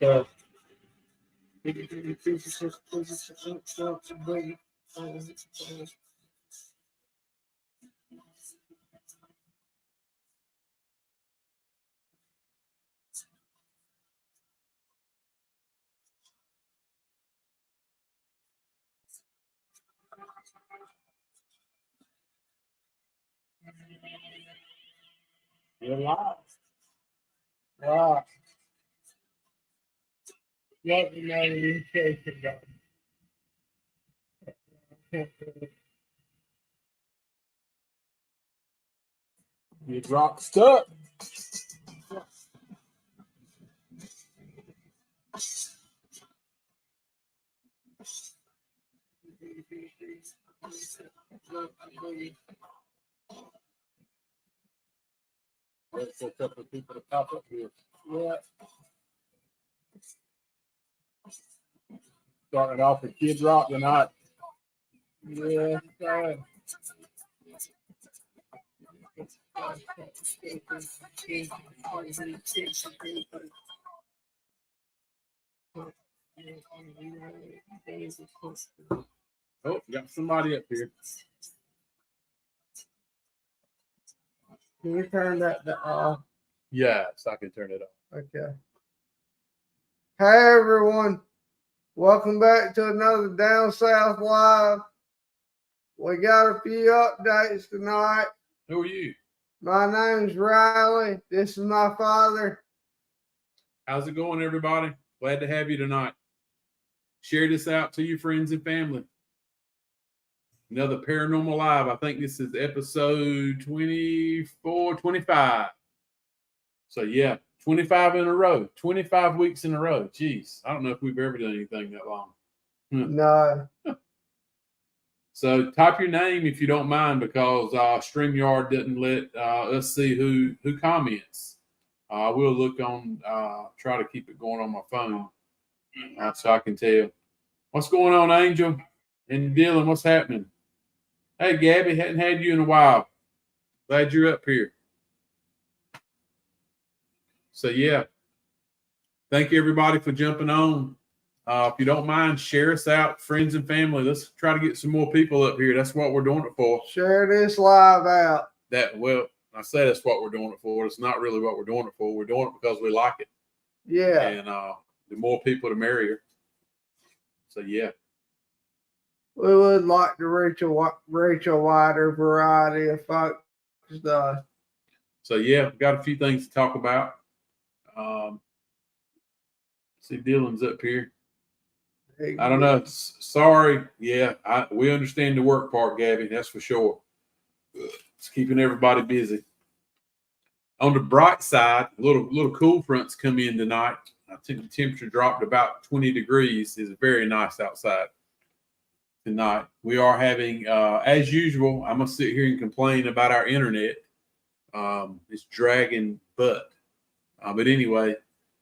So, you're live. Wow. Let me know you take it. You dropped stuck. Wait for a couple of people to pop up here. Yeah. Starting off with Kid Rock tonight. Yeah. Oh, got somebody up here. Can you turn that off? Yes, I can turn it off. Okay. Hey everyone, welcome back to another Down South Live. We got a few updates tonight. Who are you? My name's Riley. This is my father. How's it going, everybody? Glad to have you tonight. Share this out to your friends and family. Another Paranormal Live. I think this is episode 24, 25. So, yeah, 25 in a row. 25 weeks in a row. Jeez, I don't know if we've ever done anything that long. No. So, type your name if you don't mind, because StreamYard didn't let us see who comments. We'll look on, try to keep it going on my phone so I can tell. What's going on, Angel and Dylan? What's happening? Hey, Gabby, hadn't had you in a while. Glad you're up here. So, yeah. Thank you, everybody, for jumping on. If you don't mind, share us out, friends and family. Let's try to get some more people up here. That's what we're doing it for. Share this live out. Well, I say that's what we're doing it for. It's not really what we're doing it for. We're doing it because we like it. Yeah. And the more people, the merrier. So, yeah. We would like to reach a wider variety of folks. So, yeah, we've got a few things to talk about. See, Dylan's up here. Hey, I don't know. Sorry. Yeah, we understand the work part, Gabby. That's for sure. It's keeping everybody busy. On the bright side, little cool fronts come in tonight. I think the temperature dropped about 20 degrees. It's very nice outside tonight. We are having, as usual, I'm going to sit here and complain about our internet. It's dragging butt. But anyway,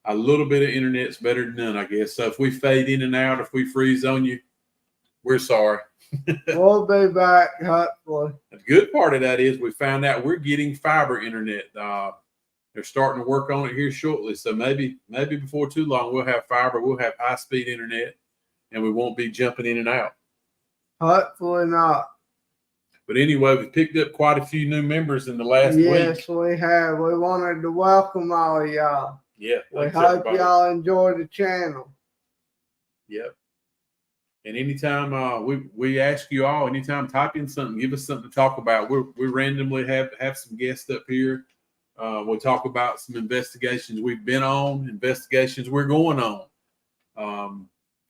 a little bit of internet's better than none, I guess. So if we fade in and out, if we freeze on you, we're sorry. We'll be back, hopefully. The good part of that is we found out we're getting fiber internet. They're starting to work on it here shortly. So maybe before too long, we'll have fiber. We'll have high-speed internet, and we won't be jumping in and out. Hopefully not. But anyway, we've picked up quite a few new members in the last week. Yes, we have. We wanted to welcome all of y'all. Yeah. We hope y'all enjoy the channel. Yep. And anytime we ask you all, anytime type in something, give us something to talk about. We randomly have some guests up here. We'll talk about some investigations we've been on, investigations we're going on.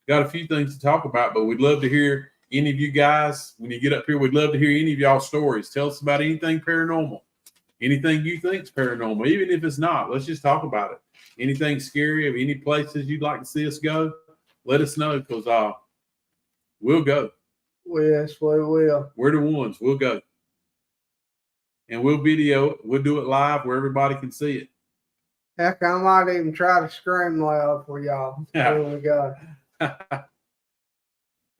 Got a few things to talk about, but we'd love to hear any of you guys. When you get up here, we'd love to hear any of y'all's stories. Tell us about anything paranormal, anything you think's paranormal, even if it's not. Let's just talk about it. Anything scary, or any places you'd like to see us go, let us know, because we'll go. Yes, we will. We're the ones. We'll go. And we'll video it. We'll do it live where everybody can see it. Heck, I might even try to scream loud for y'all. There we go.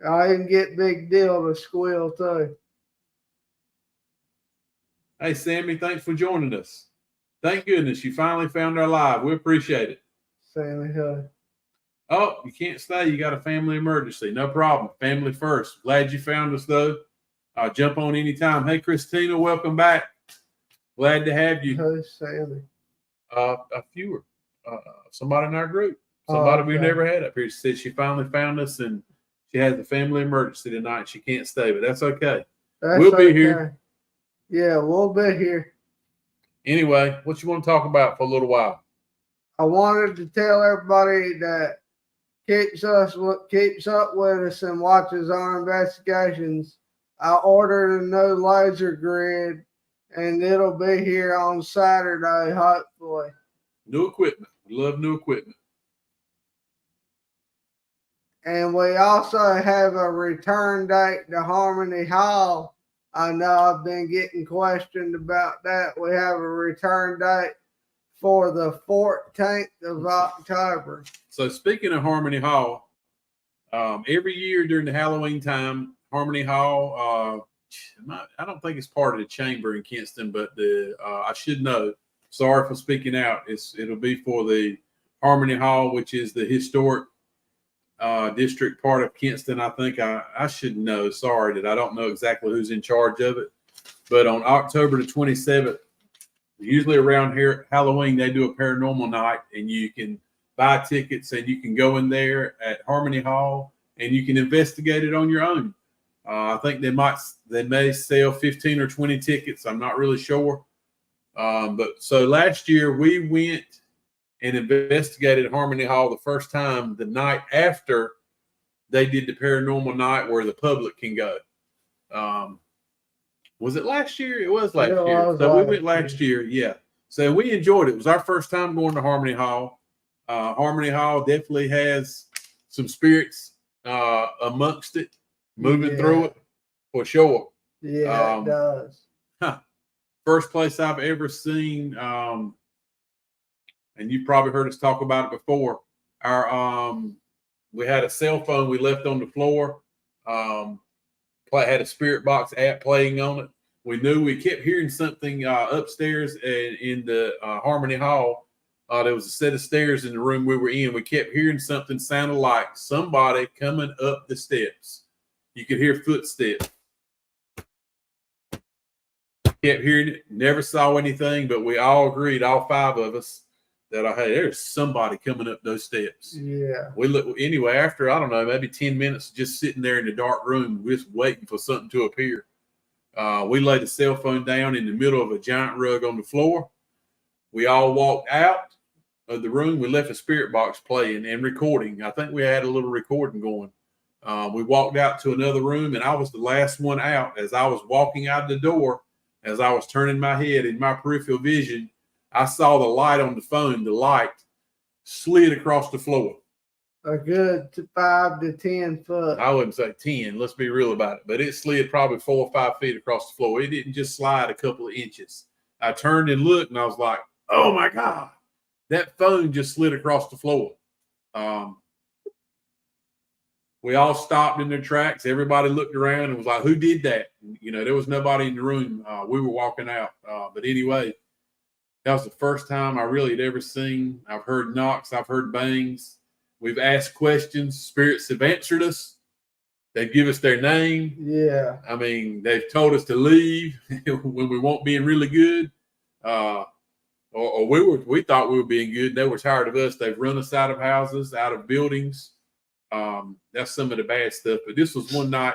I even get Big Deal to squeal too. Hey, Sammy, thanks for joining us. Thank goodness you finally found our live. We appreciate it. Sammy, hey. Oh, you can't stay. You got a family emergency. No problem. Family first. Glad you found us, though. Jump on anytime. Hey, Christina, welcome back. Glad to have you. Who's Sammy? A fewer. Somebody in our group. Somebody we've never had up here. She said she finally found us and she has a family emergency tonight. She can't stay, but that's okay. We'll be here. Yeah, we'll be here. Anyway, what you want to talk about for a little while? I wanted to tell everybody that keeps up with us and watches our investigations. I ordered a new laser grid, and it'll be here on Saturday, hopefully. New equipment. We love new equipment. And we also have a return date to Harmony Hall. I know I've been getting questioned about that. We have a return date for the 14th of October. So speaking of Harmony Hall, every year during the Halloween time, Harmony Hall, I don't think it's part of the chamber in Kinston, but I should know. Sorry for speaking out. It'll be for the Harmony Hall, which is the historic district part of Kinston. I think I should know. Sorry that I don't know exactly who's in charge of it. But on October the 27th, usually around here, Halloween, they do a paranormal night, and you can buy tickets and you can go in there at Harmony Hall and you can investigate it on your own. I think they may sell 15 or 20 tickets. I'm not really sure. But so last year we went and investigated Harmony Hall the first time the night after they did the paranormal night where the public can go. Was it last year? It was last year. So we went last year. Yeah. So we enjoyed it. It was our first time going to Harmony Hall. Harmony Hall definitely has some spirits amongst it, moving through it for sure. Yeah, it does. First place I've ever seen, and you've probably heard us talk about it before. We had a cell phone we left on the floor. Had a spirit box app playing on it. We knew we kept hearing something upstairs in the Harmony Hall. There was a set of stairs in the room we were in. We kept hearing something sounded like somebody coming up the steps. You could hear footsteps. Kept hearing it, never saw anything, but we all agreed, all five of us, that hey, there's somebody coming up those steps. Yeah. We look anyway. After I don't know, maybe 10 minutes, just sitting there in the dark room, just waiting for something to appear. We laid the cell phone down in the middle of a giant rug on the floor. We all walked out of the room. We left a spirit box playing and recording. I think we had a little recording going. We walked out to another room, and I was the last one out. As I was walking out the door, as I was turning my head in my peripheral vision, I saw the light on the phone. The light slid across the floor. A good 5 to 10 foot. I wouldn't say 10. Let's be real about it. But it slid probably 4 or 5 feet across the floor. It didn't just slide a couple of inches. I turned and looked, and I was like, oh, my God. That phone just slid across the floor. We all stopped in their tracks. Everybody looked around and was like, who did that? You know, there was nobody in the room. We were walking out. But anyway, that was the first time I really had ever seen. I've heard knocks. I've heard bangs. We've asked questions. Spirits have answered us. They give us their name. Yeah. I mean, they've told us to leave when we weren't being really good. Or we thought we were being good. They were tired of us. They've run us out of houses, out of buildings. That's some of the bad stuff. But this was one night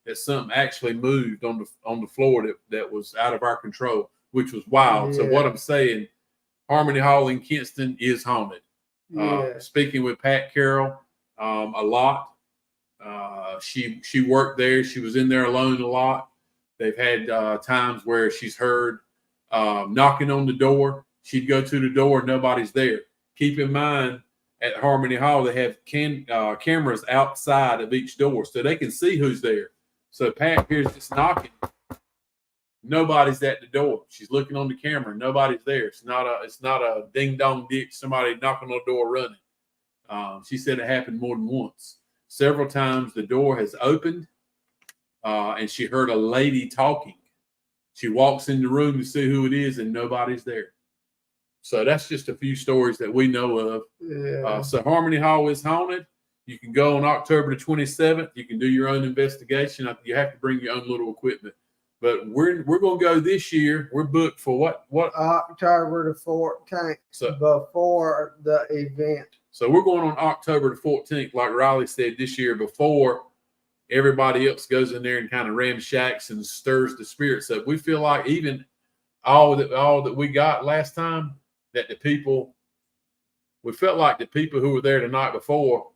that something actually moved on the floor that was out of our control, which was wild. Yeah. So what I'm saying, Harmony Hall in Kinston is haunted. Yeah. Speaking with Pat Carroll a lot. She worked there. She was in there alone a lot. They've had times where she's heard knocking on the door. She'd go to the door, nobody's there. Keep in mind, at Harmony Hall, they have cameras outside of each door, so they can see who's there. So Pat hears this knocking. Nobody's at the door. She's looking on the camera. Nobody's there. It's not a ding dong ditch. Somebody knocking on the door running. She said it happened more than once. Several times the door has opened, and she heard a lady talking. She walks in the room to see who it is, and nobody's there. So that's just a few stories that we know of. Yeah. So Harmony Hall is haunted. You can go on October the 27th. You can do your own investigation. You have to bring your own little equipment. But we're going to go this year. We're booked for what? October the 14th, so, before the event. So we're going on October the 14th, like Riley said, this year, before everybody else goes in there and kind of ramshacks and stirs the spirits up. We feel like even all that we got last time, that we felt like the people who were there the night before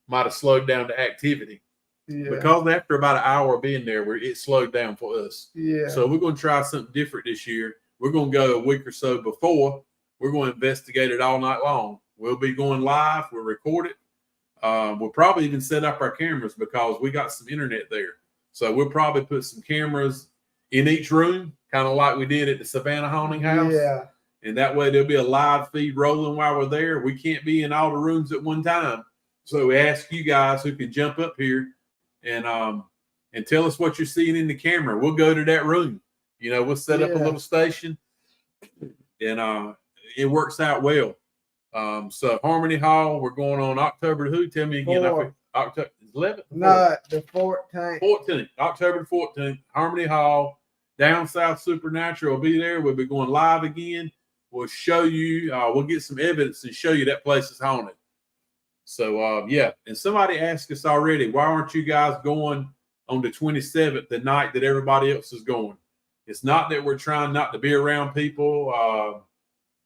might have slowed down the activity. Yeah. Because after about an hour of being there, it slowed down for us. Yeah. So we're going to try something different this year. We're going to go a week or so before. We're going to investigate it all night long. We'll be going live. We'll record it. We'll probably even set up our cameras because we got some internet there. So we'll probably put some cameras in each room, kind of like we did at the Savannah Haunting House. Yeah. And that way there'll be a live feed rolling while we're there. We can't be in all the rooms at one time. So we ask you guys who can jump up here and tell us what you're seeing in the camera. We'll go to that room. We'll set up a little station, and it works out well. So Harmony Hall, we're going on October who? Tell me again. October 11th? No, the 14th. 14th, October 14th. Harmony Hall, Down South Supernatural will be there. We'll be going live again. We'll show you. We'll get some evidence and show you that place is haunted. So, yeah. And somebody asked us already, why aren't you guys going on the 27th, the night that everybody else is going? It's not that we're trying not to be around people.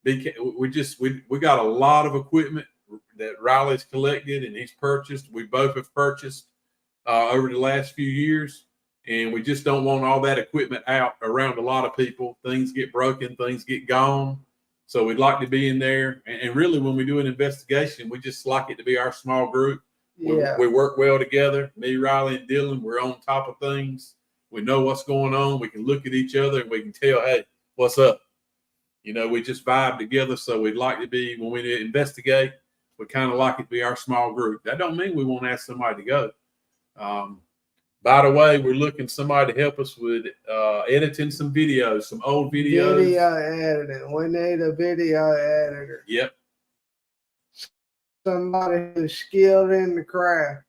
We got a lot of equipment that Riley's collected and he's purchased. We both have purchased over the last few years. And we just don't want all that equipment out around a lot of people. Things get broken, things get gone. So we'd like to be in there. And really, when we do an investigation, we just like it to be our small group. Yeah. We work well together. Me, Riley, and Dylan, we're on top of things. We know what's going on. We can look at each other and we can tell, hey, what's up? We just vibe together. So we'd like to be, when we investigate, we kind of like it to be our small group. That don't mean we won't ask somebody to go. By the way, we're looking somebody to help us with editing some videos, some old videos. Video editing. We need a video editor. Yep. Somebody who's skilled in the craft.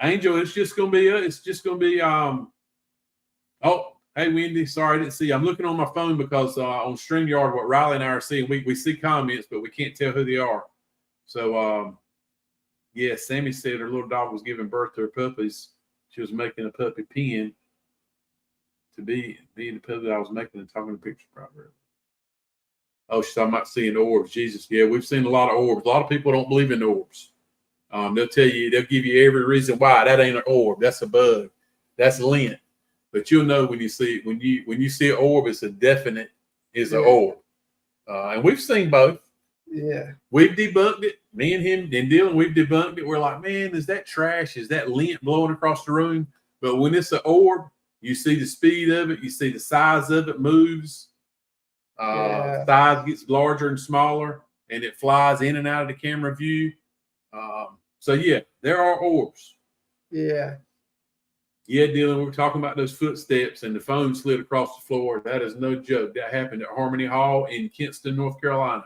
Angel, it's just gonna be oh, hey Wendy, sorry I didn't see you. I'm looking on my phone because on StreamYard, what Riley and I are seeing, we see comments, but we can't tell who they are. So yeah, Sammy said her little dog was giving birth to her puppies. She was making a puppy pen to be the puppy I was making and talking to picture probably. Oh, she's talking about seeing orbs. Jesus, yeah, we've seen a lot of orbs. A lot of people don't believe in orbs. They'll give you every reason why. That ain't an orb. That's a bug. That's lint. But you'll know when you see it. When you see an orb, it's a definite is an orb. And we've seen both. Yeah. We've debunked it. Me and him and Dylan, we've debunked it. We're like, man, is that trash? Is that lint blowing across the room? But when it's an orb, you see the speed of it. You see the size of it moves. Size gets larger and smaller, and it flies in and out of the camera view. So, yeah, there are orbs. Yeah. Yeah, Dylan, we were talking about those footsteps and the phone slid across the floor. That is no joke. That happened at Harmony Hall in Kinston, North Carolina.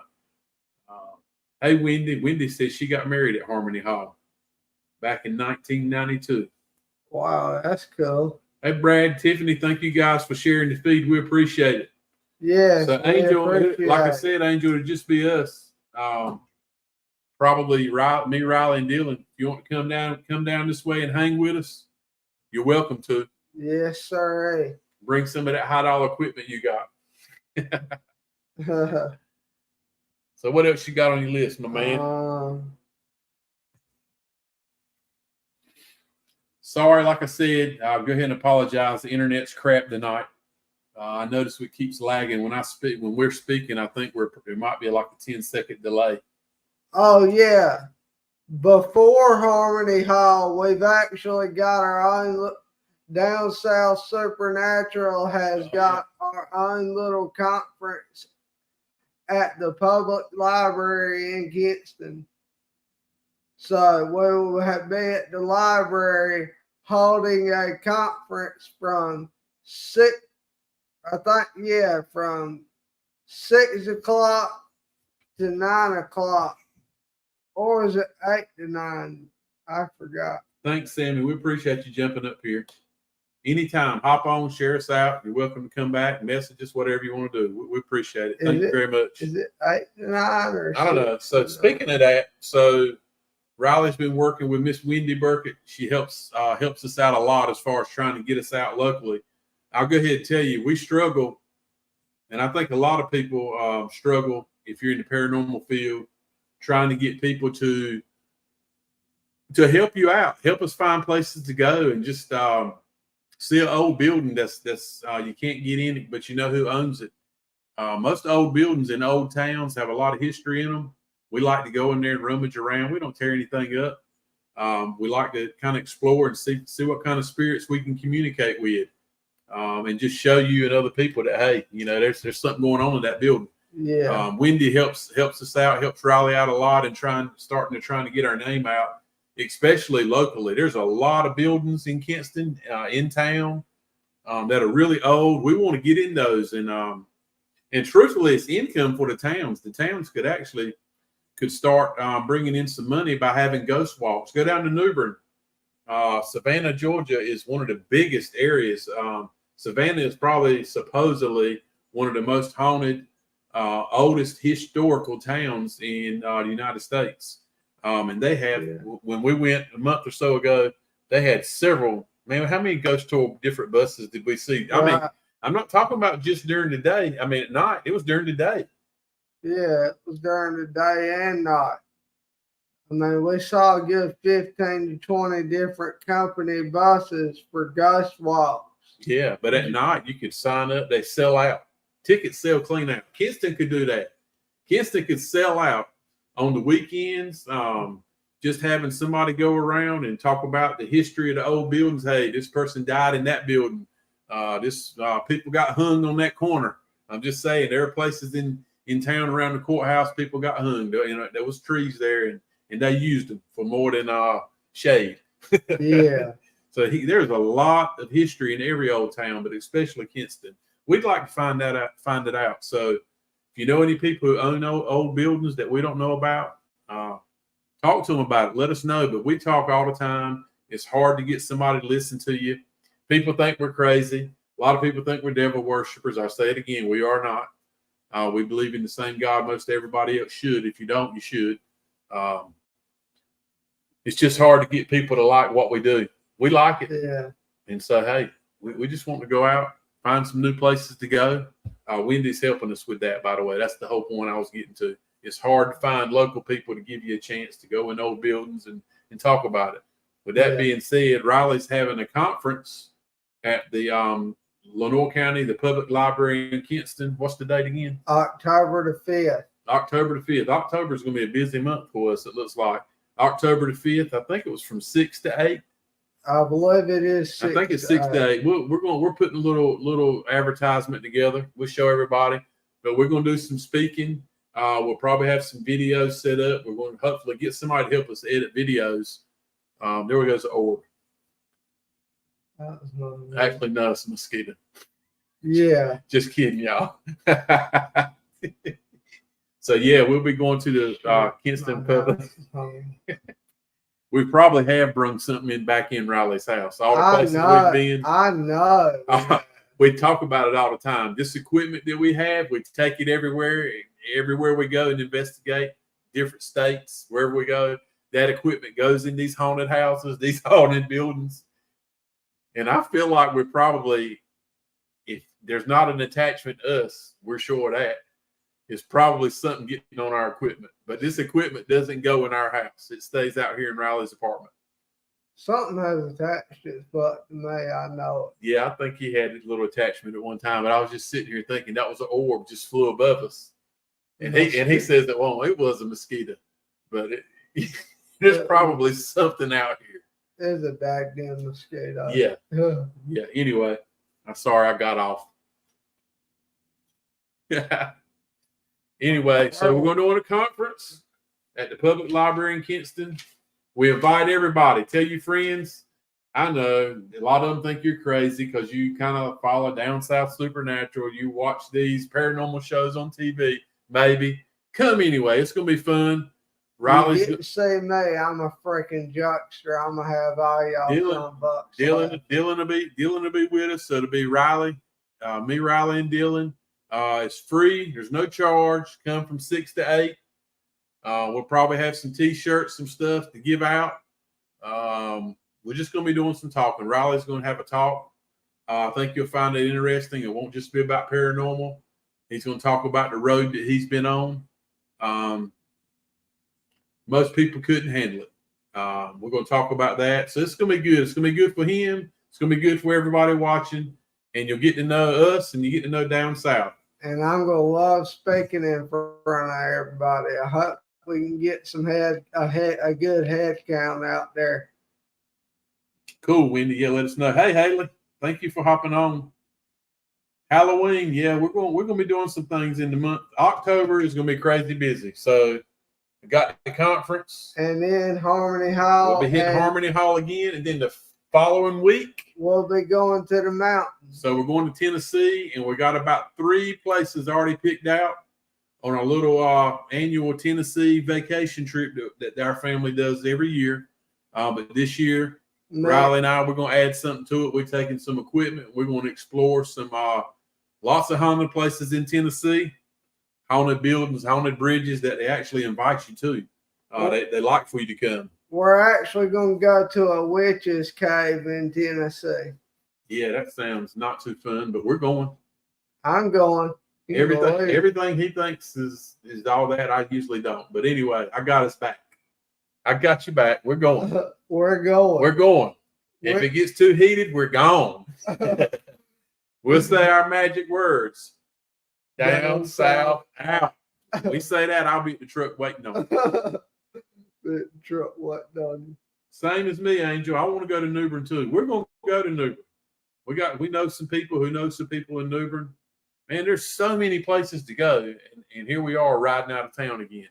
Hey, Wendy. Wendy says she got married at Harmony Hall back in 1992. Wow, that's cool. Hey, Brad, Tiffany, thank you guys for sharing the feed. We appreciate it. Yeah. So, Angel, like I said, Angel, it'd just be us. Probably me, Riley, and Dylan. If you want to come down this way and hang with us, you're welcome to. Yes, sir. Bring some of that $high equipment you got. So what else you got on your list, my man? Sorry, like I said, I'll go ahead and apologize. The internet's crap tonight. I notice it keeps lagging. When we're speaking, I think there might be like a 10-second delay. Oh, yeah. Before Harmony Hall, we've actually got our own Down South Supernatural has got our own little conference at the public library in Kinston. So we will be at the library holding a conference from 6 6 o'clock to 9 o'clock. Or is it 8 to 9? I forgot. Thanks, Sammy. We appreciate you jumping up here. Anytime, hop on, share us out. You're welcome to come back, message us, whatever you want to do. We appreciate it. Thank you very much. Is it 8 to 9 or I don't know. So speaking of that, so Riley's been working with Miss Wendy Burkett. She helps us out a lot as far as trying to get us out locally. I'll go ahead and tell you, we struggle, and I think a lot of people struggle if you're in the paranormal field, trying to get people to help you out, help us find places to go, and just see an old building that's you can't get in it, but you know who owns it. Most old buildings in old towns have a lot of history in them. We like to go in there and rummage around. We don't tear anything up. We like to kind of explore and see what kind of spirits we can communicate with, and just show you and other people that, hey, you know, there's something going on in that building. Yeah. Wendy helps us out, helps Riley out a lot, and trying to get our name out, especially locally. There's a lot of buildings in Kinston, in town, that are really old. We want to get in those, and truthfully, it's income for the towns. The towns could start bringing in some money by having ghost walks. Go down to New Bern. Savannah, Georgia is one of the biggest areas. Savannah is probably supposedly one of the most haunted, oldest historical towns in the United States. And they have, when we went a month or so ago, they had several. Man, how many ghost tour different buses did we see? I mean, I'm not talking about just during the day. I mean, at night, it was during the day. Yeah, it was during the day and night. I mean, we saw a good 15 to 20 different company buses for ghost walks. Yeah, but at night, you could sign up. They sell out. Tickets sell clean out. Kinston could do that. Kinston could sell out on the weekends. Just having somebody go around and talk about the history of the old buildings. Hey, this person died in that building. People got hung on that corner. I'm just saying, there are places in town around the courthouse, people got hung. You know, there was trees there, and they used them for more than shade. Yeah. So there's a lot of history in every old town, but especially Kinston. We'd like to find it out. So if you know any people who own old buildings that we don't know about, talk to them about it. Let us know. But we talk all the time. It's hard to get somebody to listen to you. People think we're crazy. A lot of people think we're devil worshipers. I say it again, we are not. We believe in the same God most everybody else should. If you don't, you should. It's just hard to get people to like what we do. We like it. Yeah. And so, hey, we just want to go out, find some new places to go. Wendy's helping us with that, by the way. That's the whole point I was getting to. It's hard to find local people to give you a chance to go in old buildings and talk about it. With that being said, Riley's having a conference at the Lenoir County, the Public Library in Kinston. What's the date again? October the 5th. October the 5th. October is going to be a busy month for us, it looks like. October the 5th, I think it was from 6 to 8. I believe it is 6 I think it's 6 to 8. We're putting a little advertisement together. We'll show everybody. But we're going to do some speaking. We'll probably have some videos set up. We're going to hopefully get somebody to help us edit videos. There we go, the orb. Actually, no, it's a mosquito. Yeah. Just kidding, y'all. So, yeah, we'll be going to the Kinston Public. We probably have brung something back in Riley's house. All the places we've been. I know. We talk about it all the time. This equipment that we have, we take it everywhere we go and investigate different states, wherever we go. That equipment goes in these haunted houses, these haunted buildings. And I feel like we're probably, if there's not an attachment to us, we're sure of that. It's probably something getting on our equipment. But this equipment doesn't go in our house. It stays out here in Riley's apartment. Something has attached its butt to me, I know it. Yeah, I think he had a little attachment at one time, but I was just sitting here thinking that was an orb just flew above us. And he says that, well, it was a mosquito. But there's probably something out here. There's a daggone mosquito. Yeah. Yeah. Anyway, I'm sorry I got off. Anyway, so we're going to do a conference at the Public Library in Kinston. We invite everybody. Tell your friends. I know a lot of them think you're crazy because you kind of follow down south supernatural. You watch these paranormal shows on TV. Maybe come anyway. It's gonna be fun. Riley's you get to see me. I'm a freaking jokester. I'm gonna have all y'all bucks. Dylan will be with us. So it'll be Riley, me, Riley, and Dylan. It's free. There's no charge. Come from 6 to 8. We'll probably have some T-shirts, some stuff to give out. We're just going to be doing some talking. Riley's going to have a talk. I think you'll find it interesting. It won't just be about paranormal. He's going to talk about the road that he's been on. Most people couldn't handle it. We're going to talk about that. So it's going to be good. It's going to be good for him. It's going to be good for everybody watching. And you'll get to know us and you get to know down south. And I'm going to love speaking in front of everybody. I hope we can get a good head count out there. Cool, Wendy. Yeah, let us know. Hey, Haley, thank you for hopping on. Halloween, yeah, we're going to be doing some things in the month. October is going to be crazy busy. So we got the conference, and then Harmony Hall. We'll be hitting Harmony Hall again, and then the following week we'll be going to the mountains. So we're going to Tennessee, and we got about 3 places already picked out on our little annual Tennessee vacation trip that our family does every year. But this year, Riley and I, we're going to add something to it. We're taking some equipment. We're going to explore some lots of haunted places in Tennessee, haunted buildings, haunted bridges that they actually invite you to. They like for you to come. We're actually going to go to a witch's cave in Tennessee. Yeah, that sounds not too fun, but we're going. I'm going. Everything he thinks is all that. I usually don't. But anyway, I got us back. I got you back. We're going. We're going. We're going. If it gets too heated, we're gone. We'll say our magic words. Down, south, out. We say that, I'll be at the truck waiting on you. The truck waiting on you. Same as me, Angel. I want to go to New Bern too. We're going to go to New Bern. We know some people who know some people in New Bern. Man, there's so many places to go. And here we are riding out of town again.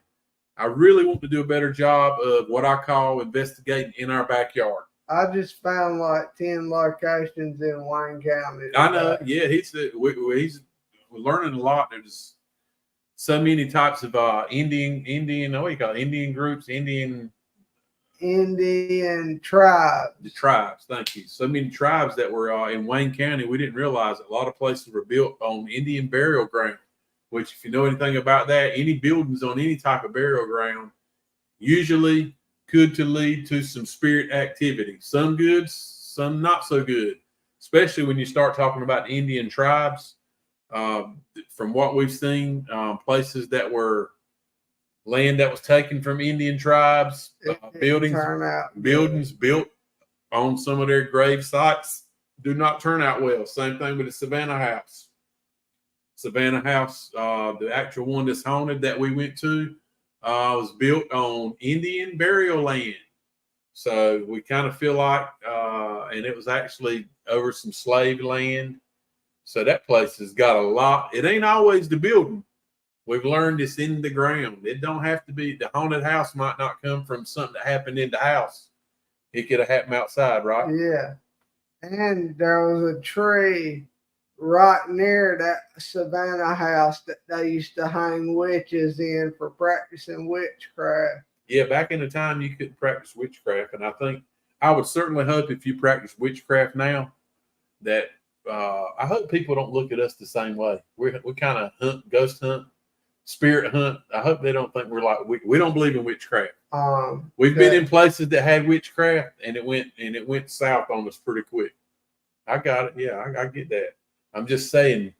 I really want to do a better job of what I call investigating in our backyard. I just found like 10 locations in Wayne County. I know. Yeah, he's learning a lot. There's so many types of Indian, what do you call it? Indian groups, Indian tribes. The tribes, thank you. So many tribes that were in Wayne County. We didn't realize a lot of places were built on Indian burial ground, which if you know anything about that, any buildings on any type of burial ground usually could lead to some spirit activity. Some good, some not so good, especially when you start talking about Indian tribes. From what we've seen, places that were land that was taken from Indian tribes, buildings built on some of their grave sites do not turn out well. Same thing with the Savannah House. Savannah House, the actual one that's haunted that we went to, was built on Indian burial land. So we kind of feel like, and it was actually over some slave land. So that place has got a lot. It ain't always the building. We've learned it's in the ground. It don't have to be. The haunted house might not come from something that happened in the house. It could have happened outside, right? Yeah. And there was a tree right near that Savannah house that they used to hang witches in for practicing witchcraft. Yeah, back in the time you could practice witchcraft. And I think I would certainly hope if you practice witchcraft now that I hope people don't look at us the same way. We kind of ghost hunt, spirit hunt. I hope they don't think we're like we don't believe in witchcraft. We've been in places that had witchcraft and it went south on us pretty quick. I got it. Yeah, I get that. I'm just saying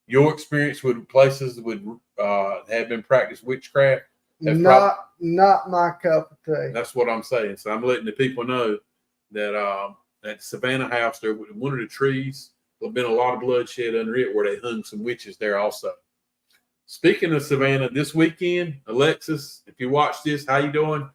your experience with places would have been practiced witchcraft. Not my cup of tea. That's what I'm saying. So I'm letting the people know that at Savannah House, there one of the trees, there's been a lot of bloodshed under it where they hung some witches there also. Speaking of Savannah, this weekend, Alexis, if you watch this, how you doing?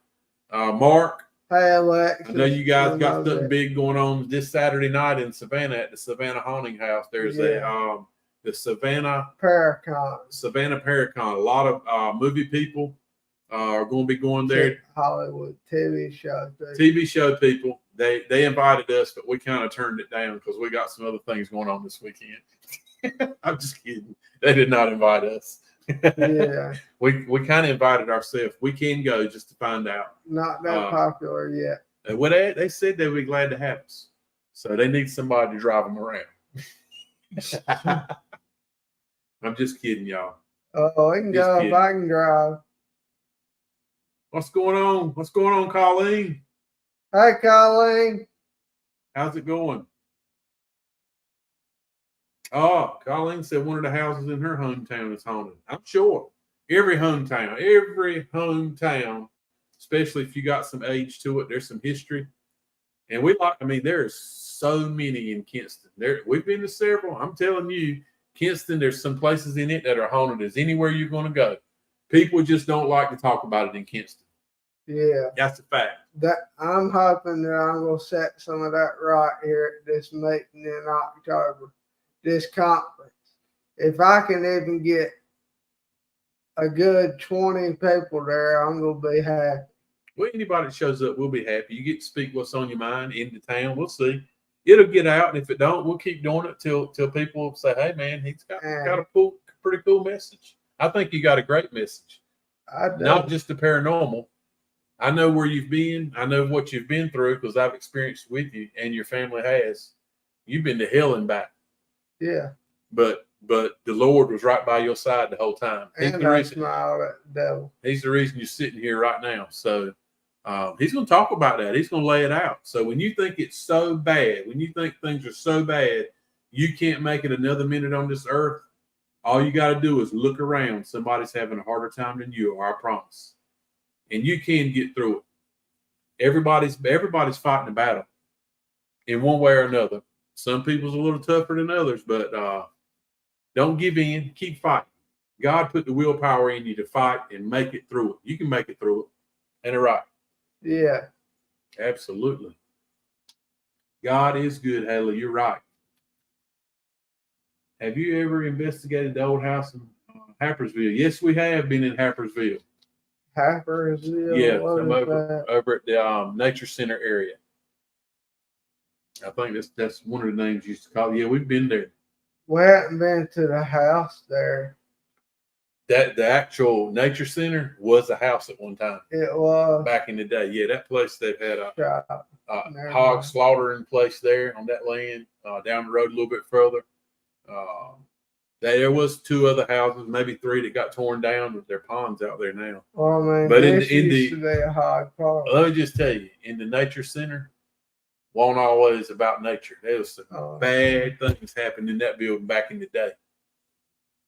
Mark. Hey, Alexis. I know you guys got something big going on this Saturday night in Savannah at the Savannah Haunting House. There's the Savannah Paracon. Savannah Paracon. A lot of movie people are going to be going there. Hollywood TV show. TV show people. they invited us, but we kind of turned it down because we got some other things going on this weekend. I'm just kidding. They did not invite us. Yeah. we kind of invited ourselves. We can go just to find out. Not that popular yet. And what they said they would be glad to have us. So they need somebody to drive them around. I'm just kidding, y'all. Oh, I can go if I can drive. What's going on? What's going on, Colleen? Hey, Colleen. How's it going? Oh, Colleen said one of the houses in her hometown is haunted. I'm sure. Every hometown, especially if you got some age to it, there's some history. And there's so many in Kinston. We've been to several. I'm telling you, Kinston, there's some places in it that are haunted as anywhere you're going to go. People just don't like to talk about it in Kinston. Yeah. That's a fact. I'm hoping that I'm going to set some of that right here at this meeting in October, this conference. If I can even get a good 20 people there, I'm going to be happy. Well, anybody that shows up, we'll be happy. You get to speak what's on your mind in the town. We'll see. It'll get out, and if it don't, we'll keep doing it till people say, "Hey, man, he's got a pretty cool message." I think you got a great message. Not just the paranormal. I know where you've been. I know what you've been through because I've experienced with you, and your family has. You've been to hell and back. Yeah. But the Lord was right by your side the whole time. And I smiled at the devil. He's the reason you're sitting here right now. So he's going to talk about that. He's going to lay it out. So when you think it's so bad, when you think things are so bad, you can't make it another minute on this earth, all you got to do is look around. Somebody's having a harder time than you are, I promise. And you can get through it. Everybody's fighting a battle in one way or another. Some people's a little tougher than others, but don't give in. Keep fighting. God put the willpower in you to fight and make it through it. You can make it through it. Ain't it right? Yeah. Absolutely. God is good, Haley. You're right. Have you ever investigated the old house in Happersville? Yes, we have been in Happersville. Happersville? Yeah, over at the Nature Center area. I think that's one of the names you used to call it. Yeah, we've been there. We haven't been to the house there. That the actual Nature Center was a house at one time. It was back in the day. Yeah, that place they've had a hog slaughtering place there on that land. Down the road a little bit further, there was 2 other houses, maybe 3 that got torn down, but their ponds out there now. Well, man, but in used to be a hog farm. Let me just tell you, in the Nature Center, wasn't always about nature. There was some bad things happened in that building back in the day.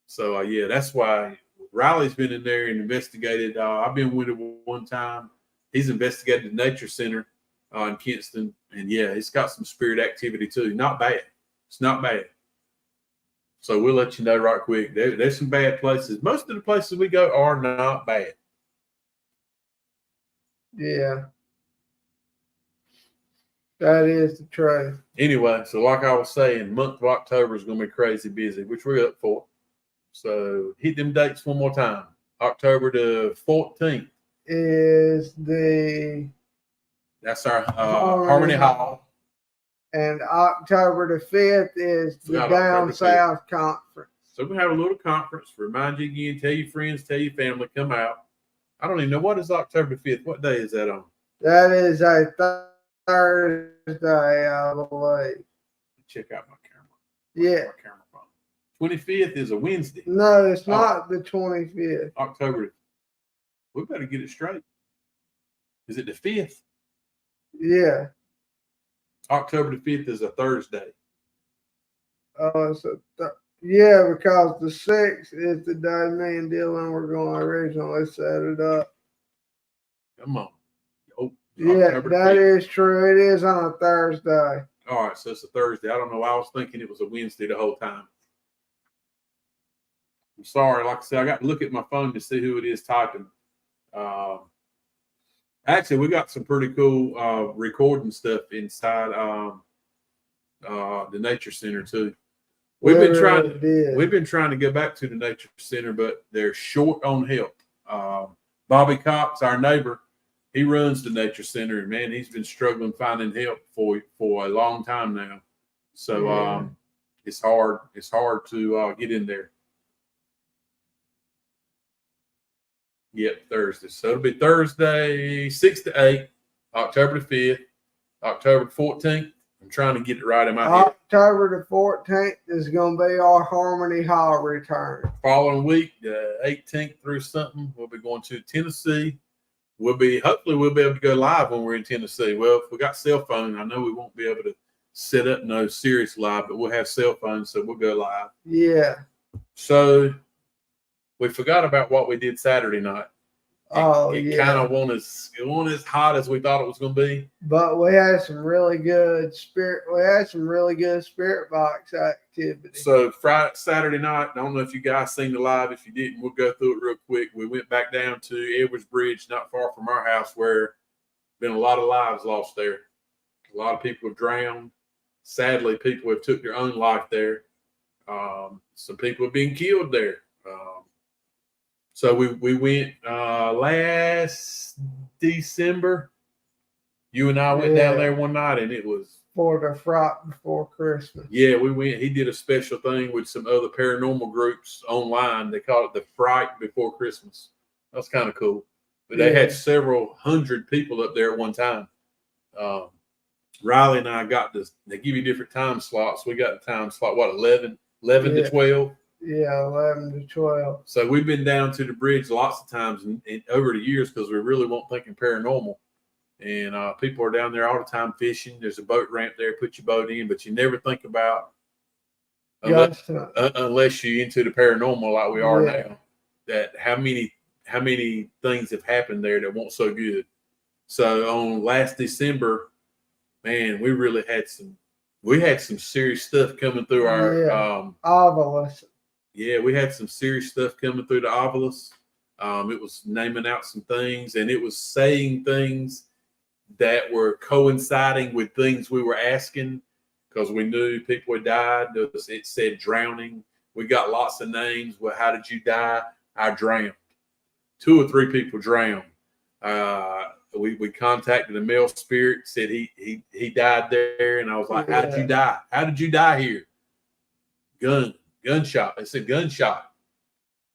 So yeah, that's why Riley's been in there and investigated. I've been with him one time. He's investigated the Nature Center in Kinston, and yeah, it's got some spirit activity too. Not bad. It's not bad. So we'll let you know right quick. There's some bad places. Most of the places we go are not bad. Yeah. That is the truth. Anyway, so like I was saying, the month of October is going to be crazy busy, which we're up for. So hit them dates one more time. October the 14th is that's our Harmony Hall. And October the 5th is the Down South Conference. So we have a little conference. Remind you again, tell your friends, tell your family, come out. I don't even know, what is October 5th? What day is that on? That is a Thursday, I believe. Check out my camera. Yeah. My camera phone. 25th is a Wednesday. No, it's not the 25th. October. We better get it straight. Is it the 5th? Yeah. October the 5th is a Thursday. Yeah, because the 6th is the day me and Dylan were going to originally set it up. Come on. Yeah, that is true. It is on a Thursday. All right, so it's a Thursday. I don't know. I was thinking it was a Wednesday the whole time. I'm sorry. Like I said, I got to look at my phone to see who it is typing. Actually, we got some pretty cool recording stuff inside the Nature Center too. We've been trying to go back to the Nature Center, but they're short on help. Bobby Cox, our neighbor, He runs the nature center, and man, he's been struggling finding help for a long time now. So it's hard. It's hard to get in there. Yep, Thursday. So it'll be Thursday, 6 to 8, October the 5th, October the 14th. I'm trying to get it right in my head. October the 14th is going to be our Harmony Hall return. Following week, the 18th through something, we'll be going to Tennessee. Hopefully we'll be able to go live when we're in Tennessee. Well, if we got cell phone, I know we won't be able to set up no serious live, but we'll have cell phones, so we'll go live. Yeah. So we forgot about what we did Saturday night. It kind of wasn't as hot as we thought it was going to be. But we had some really good spirit box activity. So Saturday night, I don't know if you guys seen the live. If you didn't, we'll go through it real quick. We went back down to Edwards Bridge, not far from our house, where been a lot of lives lost there. A lot of people have drowned. Sadly, people have took their own life there. Some people have been killed there. So we went last December. You and I went down there one night, and it was for the Fright Before Christmas. Yeah, we went. He did a special thing with some other paranormal groups online. They call it the Fright Before Christmas. That's kind of cool. But they had several hundred people up there at one time. Riley and I they give you different time slots. We got the time slot, 11 to 12? Yeah, 11 to 12. So we've been down to the bridge lots of times and over the years because we really weren't thinking paranormal. And people are down there all the time fishing. There's a boat ramp there. Put your boat in, but you never think about unless you're into the paranormal like we are now. That how many things have happened there that weren't so good. So on last December, man, we really had some serious stuff coming through our obelisk. Yeah, we had some serious stuff coming through the obelisk. It was naming out some things, and it was saying things that were coinciding with things we were asking because we knew people had died. It said drowning. We got lots of names. Well, how did you die? I drowned. 2 or 3 people drowned. We contacted a male spirit, said he died there, and I was like, how did you die? How did you die here? Gunshot. They said gunshot.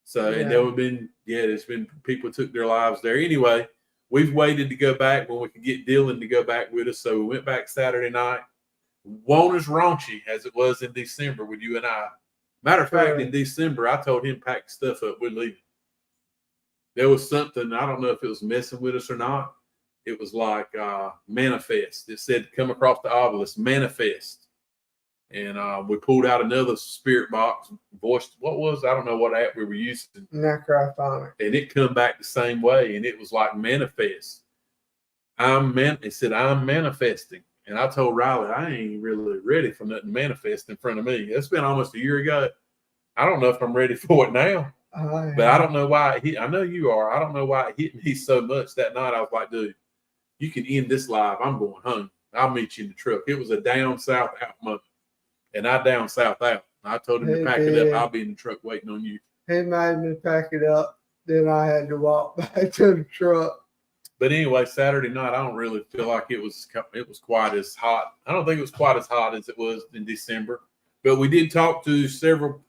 So, and there's been people took their lives there. Anyway, we've waited to go back when we could get Dylan to go back with us. So we went back Saturday night. Won't as raunchy as it was in December with you and I. Matter of fact, in December, I told him pack stuff up. We're leaving. There was something, I don't know if it was messing with us or not. It was like manifest. It said come across the obelisk, manifest. And we pulled out another spirit box, voiced I don't know what app we were using. Necrophonic. And it come back the same way, and it was like manifest. It said, I'm manifesting. And I told Riley, I ain't really ready for nothing manifest in front of me. It's been almost a year ago. I don't know if I'm ready for it now. But I don't know why I know you are. I don't know why it hit me so much that night. I was like, dude, you can end this live. I'm going home. I'll meet you in the truck. It was a down south out moment. And I down south out. I told him to pack it up. I'll be in the truck waiting on you. He made me pack it up. Then I had to walk back to the truck. But anyway, Saturday night, I don't really feel like it was quite as hot. I don't think it was quite as hot as it was in December. But we did talk to several,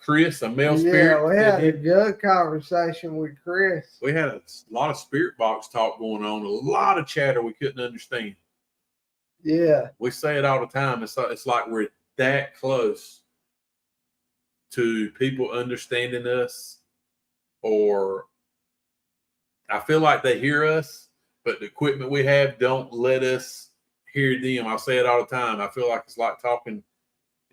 Chris, a male spirit. Yeah, we had a good conversation with Chris. We had a lot of spirit box talk going on, a lot of chatter we couldn't understand. Yeah. We say it all the time. It's like we're that close to people understanding us, or I feel like they hear us, but the equipment we have don't let us hear them. I say it all the time. I feel like it's like talking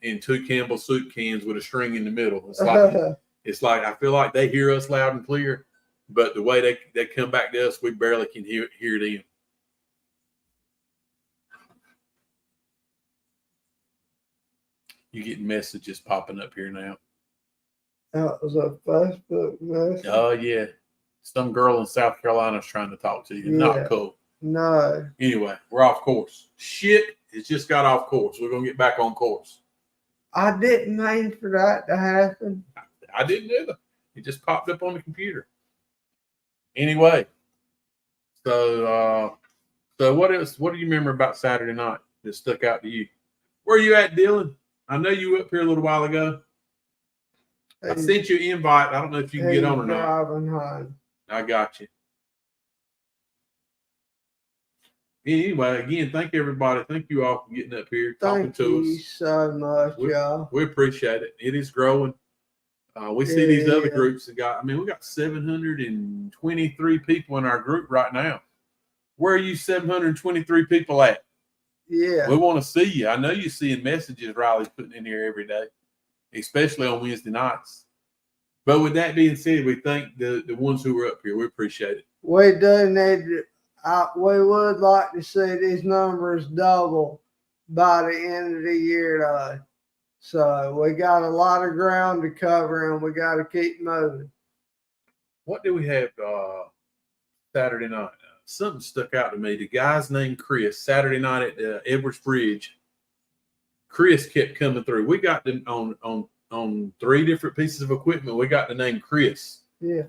in 2 Campbell soup cans with a string in the middle. It's like I feel like they hear us loud and clear, but the way they come back to us, we barely can hear them. You get messages popping up here now. That was a Facebook message. Oh, yeah. Some girl in South Carolina is trying to talk to you. Yeah. Not cool. No. Anyway, we're off course. Shit, it's just got off course. We're going to get back on course. I didn't mean for that to happen. I didn't either. It just popped up on the computer. Anyway, So what else? What do you remember about Saturday night that stuck out to you? Where are you at, Dylan? I know you were up here a little while ago. I sent you an invite. I don't know if you can get on or not. Driving home. I got you. Anyway, again, thank everybody. Thank you all for getting up here, talking to us. Thank you so much, y'all. We appreciate it. It is growing. We see these other groups that got, we got 723 people in our group right now. Where are you 723 people at? Yeah. We want to see you. I know you're seeing messages Riley's putting in here every day, especially on Wednesday nights. But with that being said, we thank the ones who were up here. We appreciate it. We do need we would like to see these numbers double by the end of the year, though. So we got a lot of ground to cover, and we got to keep moving. What do we have Saturday night? Something stuck out to me. The guy's named Chris. Saturday night at Edwards Bridge, Chris kept coming through. We got them on 3 different pieces of equipment. We got the name Chris. Yeah.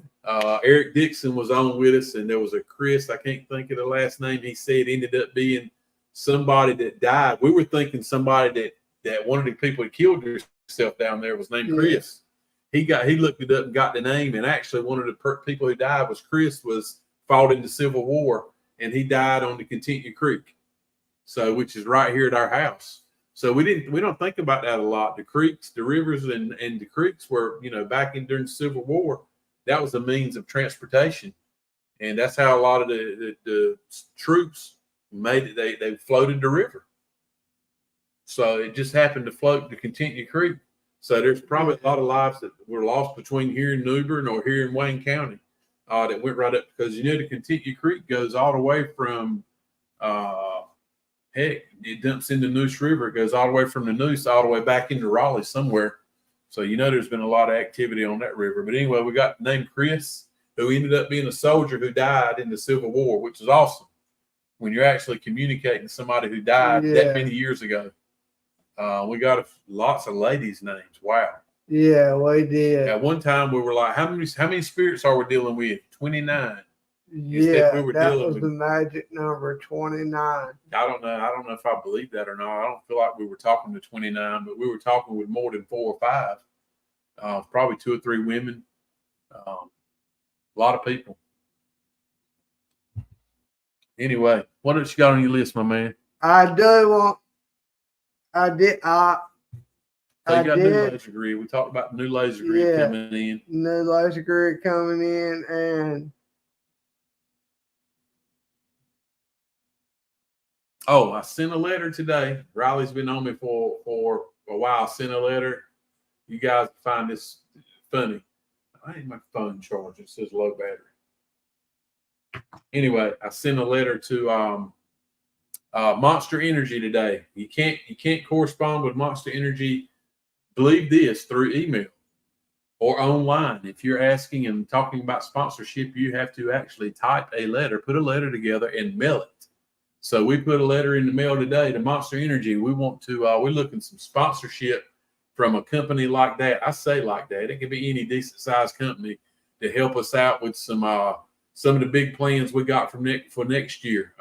Eric Dixon was on with us, and there was a Chris. I can't think of the last name. He said ended up being somebody that died. We were thinking somebody that one of the people that killed herself down there was named Chris. He looked it up and got the name, and actually one of the people who died was Chris, was fought in the Civil War, and he died on the Continue Creek, so which is right here at our house. So we don't think about that a lot. The creeks, the rivers, and the creeks were, back during the Civil War, that was a means of transportation, and that's how a lot of the troops made it. They floated the river, so it just happened to float the Continue Creek. So there's probably a lot of lives that were lost between here in New Bern or here in Wayne County that went right up, because the Continue Creek goes all the way from it dumps into Neuse River. It goes all the way from the Neuse all the way back into Raleigh somewhere. So there's been a lot of activity on that river. But anyway, we got the name Chris, who ended up being a soldier who died in the Civil War, which is awesome when you're actually communicating to somebody who died that many years ago. We got lots of ladies' names. Wow. Yeah, we did. At one time, we were like, how many spirits are we dealing with? 29. Yeah, that was the magic number, 29. I don't know if I believe that or not. I don't feel like we were talking to 29, but we were talking with more than 4 or 5. Probably 2 or 3 women. A lot of people. Anyway, what else you got on your list, my man? I got new laser grid. We talked about the new laser grid coming in. New laser grid coming in, and I sent a letter today. Riley's been on me for a while. I sent a letter. You guys find this funny. I ain't my phone charged. It says low battery. Anyway, I sent a letter to Monster Energy today. You can't correspond with Monster Energy, believe this, through email or online. If you're asking and talking about sponsorship, you have to actually type a letter, put a letter together, and mail it. So we put a letter in the mail today to Monster Energy. We want to, we're looking some sponsorship from a company like that. I say like that. It could be any decent sized company to help us out with some of the big plans we got for next year.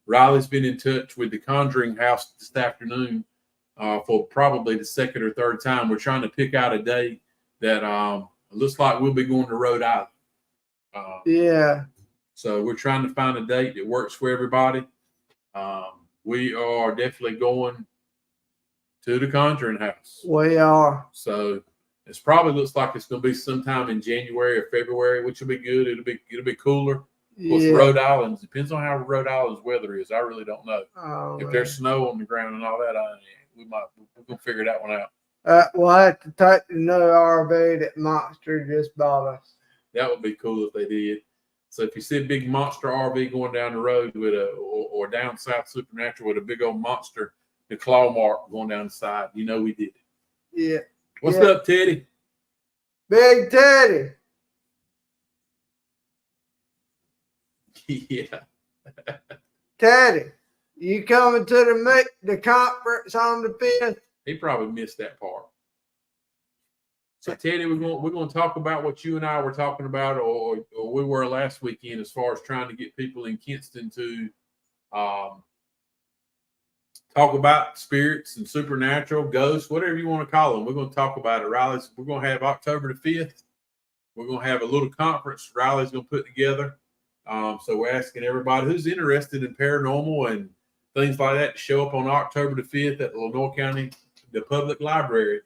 Riley's been in touch with the Conjuring House this afternoon for probably the 2nd or 3rd time. We're trying to pick out a day that looks like we'll be going to Rhode Island. So we're trying to find a date that works for everybody. We are definitely going to the Conjuring House. We are. So it probably looks like it's going to be sometime in January or February, which will be good. It'll be cooler. Of course, Rhode Island depends on how Rhode Island's weather is. I really don't know. If there's snow on the ground and all that, we're gonna figure that one out. We'll have to take the new RV that Monster just bought us. That would be cool if they did. So if you see a big monster RV going down the road with or down South Supernatural with a big old monster, the claw mark going down the side, we did it. Yeah. What's up, Teddy? Big Teddy. Yeah. Teddy, you coming to the conference on the 5th? He probably missed that part. So Teddy, we're going to talk about what you and I were talking about, or we were last weekend, as far as trying to get people in Kinston to talk about spirits and supernatural, ghosts, whatever you want to call them. We're going to talk about it. Riley's. We're going to have October the 5th. We're going to have a little conference Riley's going to put together. So we're asking everybody who's interested in paranormal and things like that to show up on October the 5th at Lenoir County, the public library.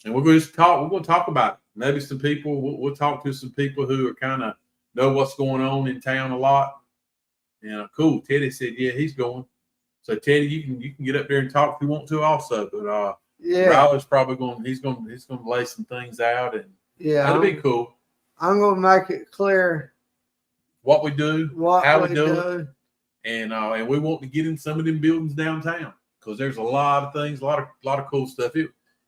And we're going to talk. We're going to talk about it. Maybe some people. We'll talk to some people who are kind of know what's going on in town a lot. And cool. Teddy said, "Yeah, he's going." So Teddy, you can get up there and talk if you want to, also. But Riley's probably going. He's going to lay some things out, and that'll be cool. I'm going to make it clear what we do, how we do it, and we want to get in some of them buildings downtown because there's a lot of things, a lot of cool stuff.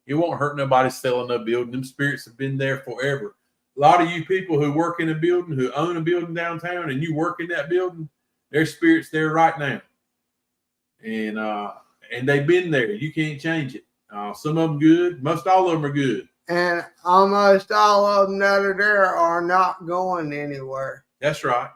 It won't hurt nobody selling no building. Them spirits have been there forever. A lot of you people who work in a building, who own a building downtown, and you work in that building, there's spirits there right now. And they've been there. You can't change it. Some of them good. Most all of them are good. And almost all of them that are there are not going anywhere. That's right.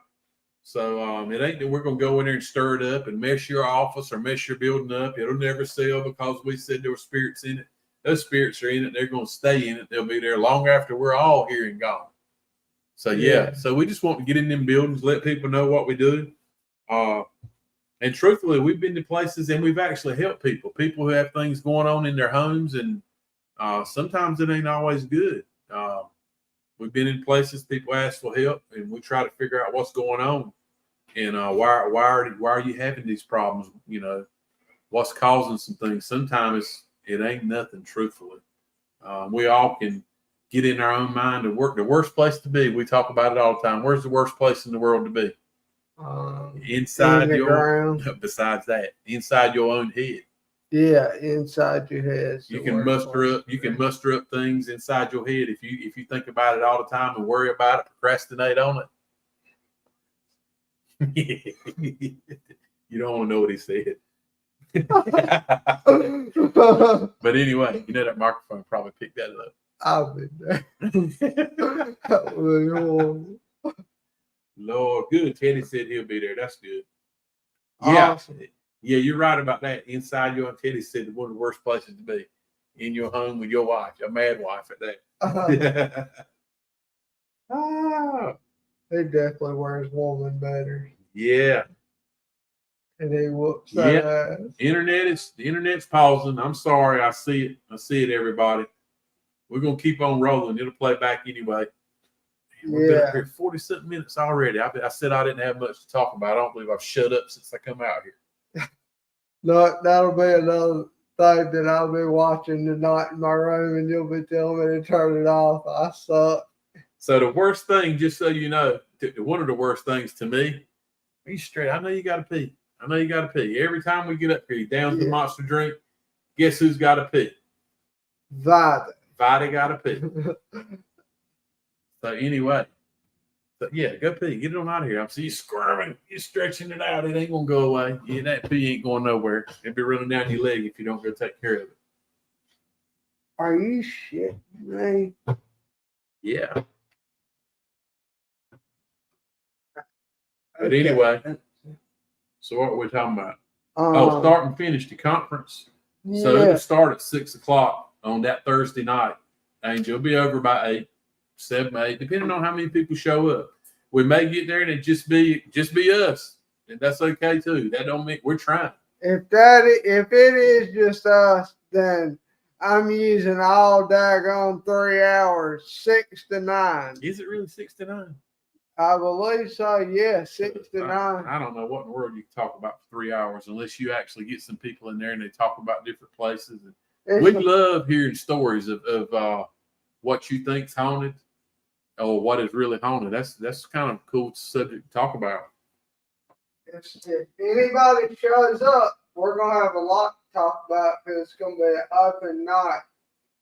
So it ain't that we're going to go in there and stir it up and mess your office or mess your building up. It'll never sell because we said there were spirits in it. Those spirits are in it. They're going to stay in it. They'll be there long after we're all here and gone. So, yeah. So we just want to get in them buildings, let people know what we do. And truthfully, we've been to places and we've actually helped people who have things going on in their homes. And sometimes it ain't always good. We've been in places people ask for help and we try to figure out what's going on. And why are you having these problems? You know, what's causing some things? Sometimes it ain't nothing, truthfully. We all can get in our own mind and work. The worst place to be, we talk about it all the time. Where's the worst place in the world to be? Inside your ground. Besides that, inside your own head. Yeah, inside your head. You can muster up things inside your head if you think about it all the time and worry about it, procrastinate on it. You don't want to know what he said. But anyway, you know that microphone probably picked that up. I've been there. That was horrible. Lord, good. Teddy said he'll be there. That's good. Yeah. Awesome. Yeah, you're right about that. Inside your, Teddy said, one of the worst places to be. In your home with your wife, your mad wife at that. He definitely wears woman better. Yeah. And he whoops that ass. The internet's pausing. I'm sorry. I see it, everybody. We're gonna keep on rolling. It'll play back anyway. We've been up here 40-something minutes already. I said I didn't have much to talk about. I don't believe I've shut up since I come out here. Look, that'll be another thing that I'll be watching tonight in my room, and you'll be telling me to turn it off. I suck. So the worst thing, just so you know, one of the worst things to me, be straight. I know you got to pee. Every time we get up here, down the monster drink, guess who's got to pee? Vada got to pee. So anyway, go pee. Get it on out of here. I see you squirming. You're stretching it out. It ain't going to go away. Yeah, that pee ain't going nowhere. It'll be running down your leg if you don't go take care of it. Are you shitting me? Yeah. But anyway, so what are we talking about? Start and finish the conference. Yeah. So it'll start at 6:00 on that Thursday night. Angel will be over by 8, 7, 8, depending on how many people show up. We may get there and it just be us, and that's okay too. That don't mean we're trying. If it is just us, then I'm using all daggone 3 hours, 6 to 9. Is it really 6 to 9? I believe so. Yeah, 6 to 9. I don't know what in the world you can talk about for 3 hours unless you actually get some people in there and they talk about different places. We love hearing stories of what you think's haunted or what is really haunted. That's kind of a cool subject to talk about. If anybody shows up, we're gonna have a lot to talk about because it's gonna be an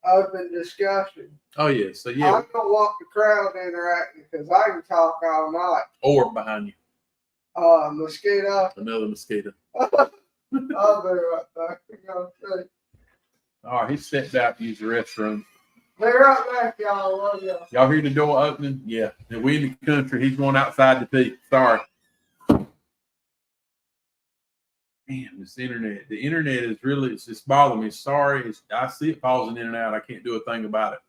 open discussion. Oh yeah, so yeah. I'm gonna want the crowd interacting because I can talk all night. Or behind you. Mosquito. Another mosquito. I'll be right back. All right, he stepped out to use the restroom. Be right back, y'all. Love y'all. Y'all hear the door opening? Yeah. And we in the country. He's going outside to pee. Sorry. Damn, this internet. The internet is really, it's just bothering me. Sorry. I see it pausing in and out. I can't do a thing about it.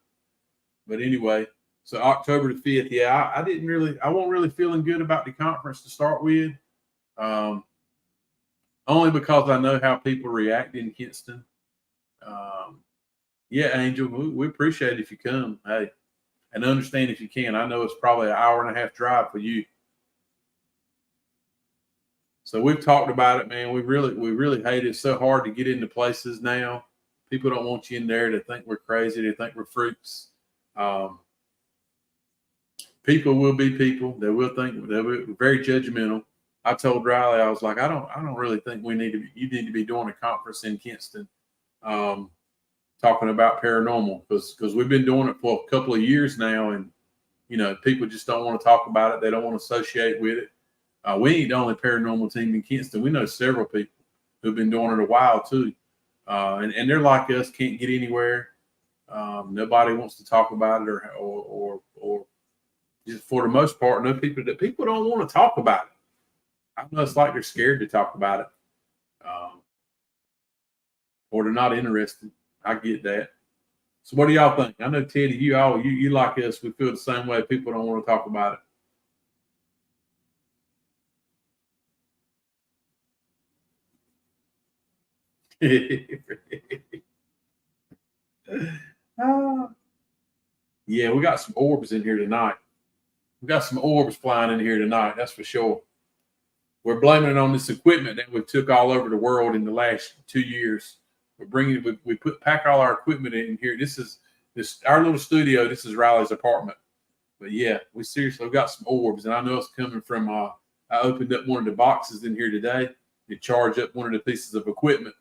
But anyway, so October the 5th. Yeah, I wasn't really feeling good about the conference to start with. Only because I know how people react in Kinston. Yeah, Angel, we appreciate it if you come. Hey, and understand if you can. I know it's probably an hour and a half drive for you. So we've talked about it, man. We really hate it. It's so hard to get into places now. People don't want you in there. They think we're crazy. They think we're freaks. People will be people. They will think they're very judgmental. I told Riley, I was like, I don't really think you need to be doing a conference in Kinston, talking about paranormal, because we've been doing it for a couple of years now, and people just don't want to talk about it. They don't want to associate with it. We ain't the only paranormal team in Kinston. We know several people who've been doing it a while too, and they're like us, can't get anywhere. Nobody wants to talk about it, or just for the most part, people don't want to talk about it. I know it's like they're scared to talk about it, or they're not interested. I get that. So what do y'all think? I know, Teddy, you like us. We feel the same way. People don't want to talk about it. Yeah, we got some orbs in here tonight. We got some orbs flying in here tonight. That's for sure. We're blaming it on this equipment that we took all over the world in the last 2 years. We're bringing it. We pack all our equipment in here. This is our little studio. This is Riley's apartment. But yeah, we seriously got some orbs, and I know it's coming from. I opened up one of the boxes in here today to charge up one of the pieces of equipment,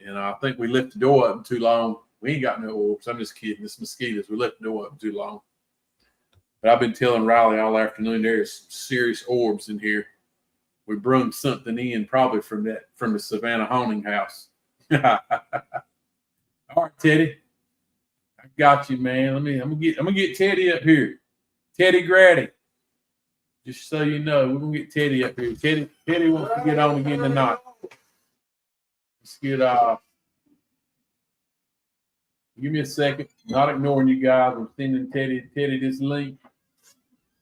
and I think we left the door open too long. We ain't got no orbs. I'm just kidding. It's mosquitoes. We left the door open too long. But I've been telling Riley all afternoon there's some serious orbs in here. We brung something in probably from the Savannah haunting house. All right, Teddy. I got you, man. I'm gonna get Teddy up here. Teddy Grady. Just so you know, we're gonna get Teddy up here. Teddy wants to get on again tonight. Let's get give me a second. Not ignoring you guys. I'm sending Teddy this link.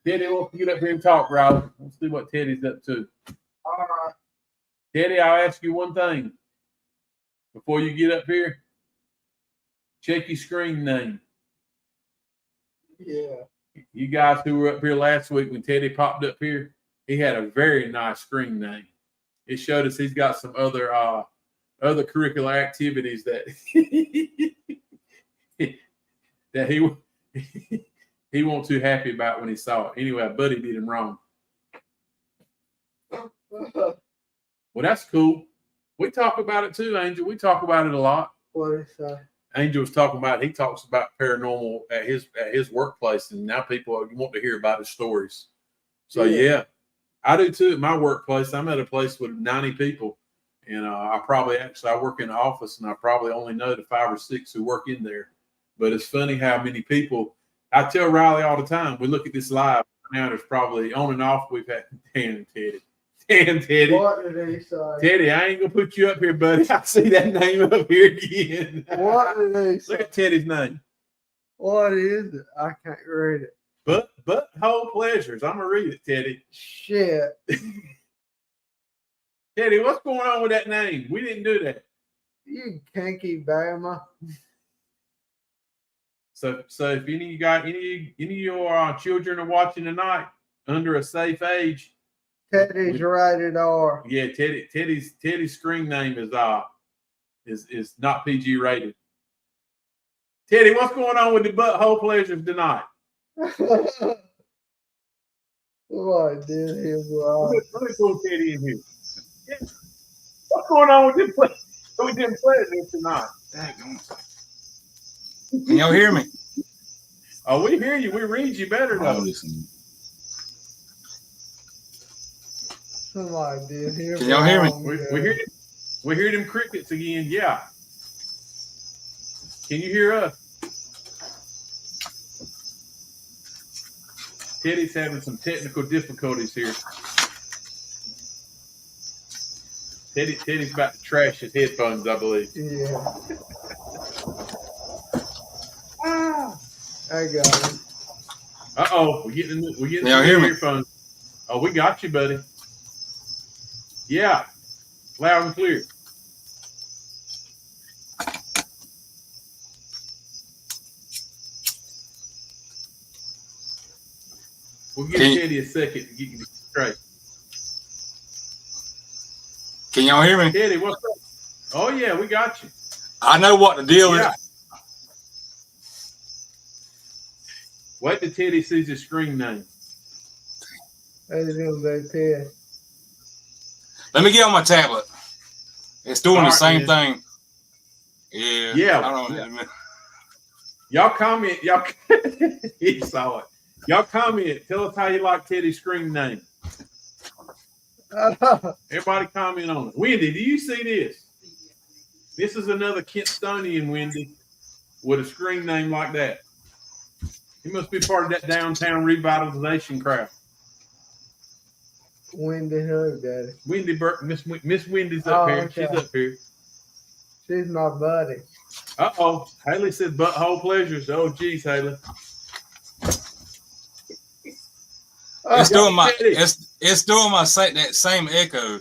Teddy wants to get up here and talk, Riley. Let's see what Teddy's up to. All right. Teddy, I'll ask you one thing. Before you get up here, check your screen name. Yeah. You guys who were up here last week when Teddy popped up here, he had a very nice screen name. It showed us he's got some other curricular activities that that he wasn't too happy about when he saw it. Anyway, Buddy did him wrong. Well, that's cool. We talk about it too, Angel. We talk about it a lot. What is that? Angel was talking about. He talks about paranormal at his workplace, and now people want to hear about his stories. So yeah, I do too. At my workplace, I'm at a place with 90 people, and I work in the office, and I probably only know the 5 or 6 who work in there. But it's funny how many people. I tell Riley all the time. We look at this live now. There's probably on and off. We've had Teddy. Damn, Teddy. What did he say? Teddy, I ain't gonna put you up here, buddy. I see that name up here again. What did he say? Look at Teddy's name. What is it? I can't read it. But whole pleasures. I'm gonna read it, Teddy. Shit. Teddy, what's going on with that name? We didn't do that. You kinky Bama. So if any of your children are watching tonight under a safe age. Teddy's rated R. Yeah, Teddy's screen name is not PG rated. Teddy, what's going on with the butthole pleasures tonight? What did him wrong? Let me pull Teddy in here. Yeah. What's going on with them pleasures tonight? Can y'all hear me? Oh, we hear you. We read you better though. Listen. Somebody did hear. Can y'all hear me? We hear them crickets again. Yeah. Can you hear us? Teddy's having some technical difficulties here. Teddy's about to trash his headphones, I believe. Yeah. I got it. We're getting some new earphones. Oh, we got you, buddy. Yeah, loud and clear. We'll give Teddy a second to get you straight. Can y'all hear me? Teddy, what's up? Oh, yeah, we got you. I know what the deal is. Wait till Teddy sees his screen name. That's going to be Ted. Let me get on my tablet. It's doing the same thing. Yeah. Yeah. Y'all comment. He saw it. Y'all comment. Tell us how you like Teddy's screen name. Everybody comment on it. Wendy, do you see this? This is another Kentstonian, Wendy, with a screen name like that. He must be part of that downtown revitalization crowd. Wendy who, Daddy? Wendy Burke, Miss Wendy's up here. Okay. She's up here. She's my buddy. Uh-oh. Haley said butthole pleasures. Oh, geez, Haley. It's doing that same echo.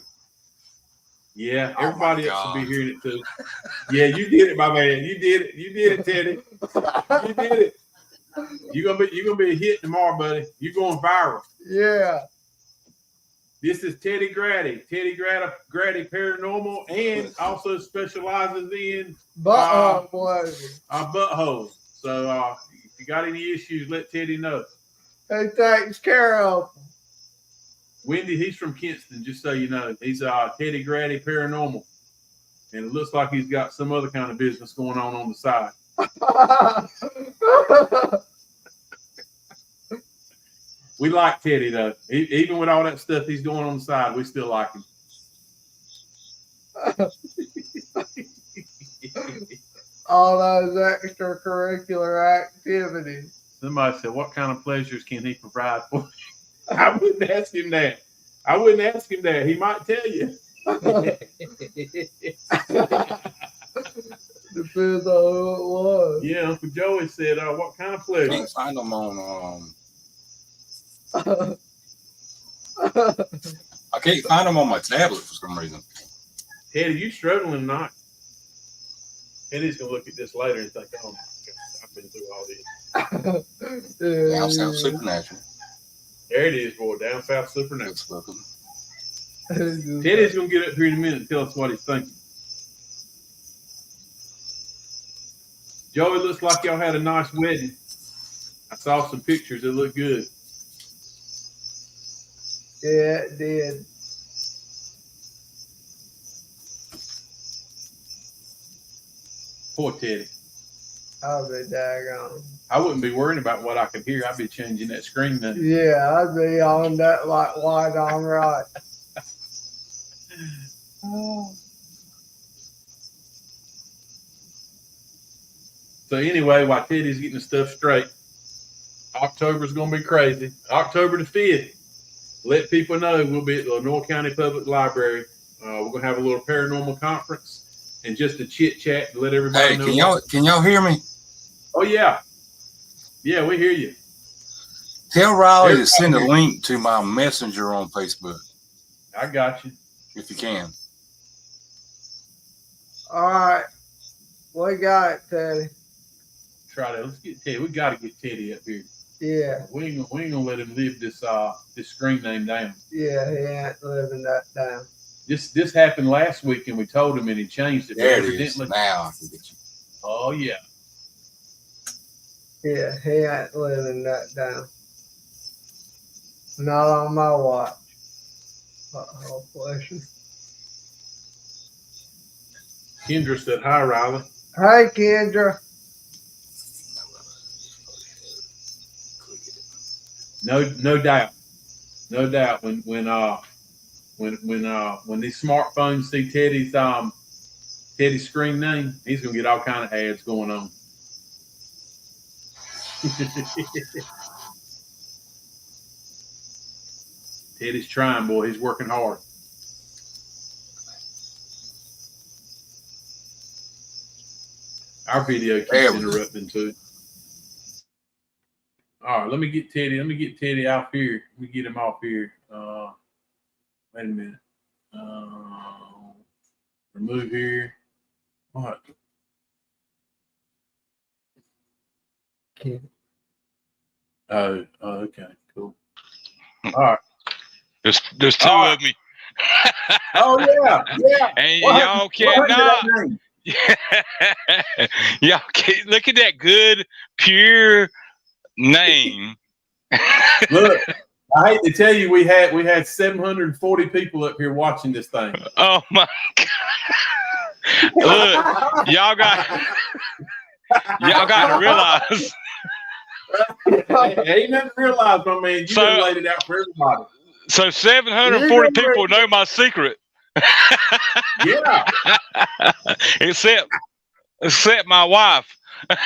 Yeah, everybody else should be hearing it too. Yeah, you did it, my man. You did it. You did it, Teddy. You did it. You're gonna be a hit tomorrow, buddy. You're going viral. Yeah. This is Teddy Grady. Teddy Grady Paranormal, and also specializes in butthole. So if you got any issues, let Teddy know. He takes care of them. Wendy, he's from Kinston, just so you know. He's Teddy Grady Paranormal. And it looks like he's got some other kind of business going on the side. We like Teddy, though. Even with all that stuff he's doing on the side, we still like him. All those extracurricular activities. Somebody said, what kind of pleasures can he provide for you? I wouldn't ask him that. He might tell you. Depends on who it was. Yeah, Uncle Joey said, what kind of pleasure? Can't find them on I can't find them on my tablet for some reason. Teddy, you struggling tonight? Teddy's gonna look at this later and think, oh my God, I've been through all this. Down South Supernatural. There it is, boy. Down South Supernatural. Teddy's gonna get up here in a minute and tell us what he's thinking. Joey, looks like y'all had a nice wedding. I saw some pictures. It looked good. Yeah, it did. Poor Teddy. I'll be daggone. I wouldn't be worrying about what I could hear. I'd be changing that screen then. Yeah, I'd be on that like white on right. So anyway, while Teddy's getting the stuff straight, October's going to be crazy. October the 5th. Let people know we'll be at the Lenore County Public Library. We're going to have a little paranormal conference and just a chit chat to let everybody know. Can y'all hear me? Oh yeah. Yeah, we hear you. Tell Riley to send a link to my messenger on Facebook. I got you. If you can. All right. We got it, Teddy. Try that. Let's get Teddy. We got to get Teddy up here. Yeah. We ain't gonna let him live this screen name down. Yeah, he ain't living that down. This happened last week, and we told him, and he changed it. There it is. Now I can get you. Oh yeah. Yeah, he ain't living that down. Not on my watch. Oh, bless you. Kendra said hi, Riley. Hey, Kendra. No doubt. When these smartphones see Teddy's Teddy's screen name. He's gonna get all kind of ads going on. Teddy's trying, boy. He's working hard. Our video keeps interrupting too. All right, let me get Teddy. Let me get Teddy off here. Let me get him off here. Wait a minute. Remove here. What? Okay. Oh, okay, cool. All right. There's two of me. Oh yeah. And y'all cannot. Y'all can't look at that good, pure name. Look, I hate to tell you, we had 740 people up here watching this thing. Oh my God! Look, y'all got to realize. Ain't nothing to realize, my man. You done laid it out for everybody. So 740 people know my secret. Yeah. Except my wife. You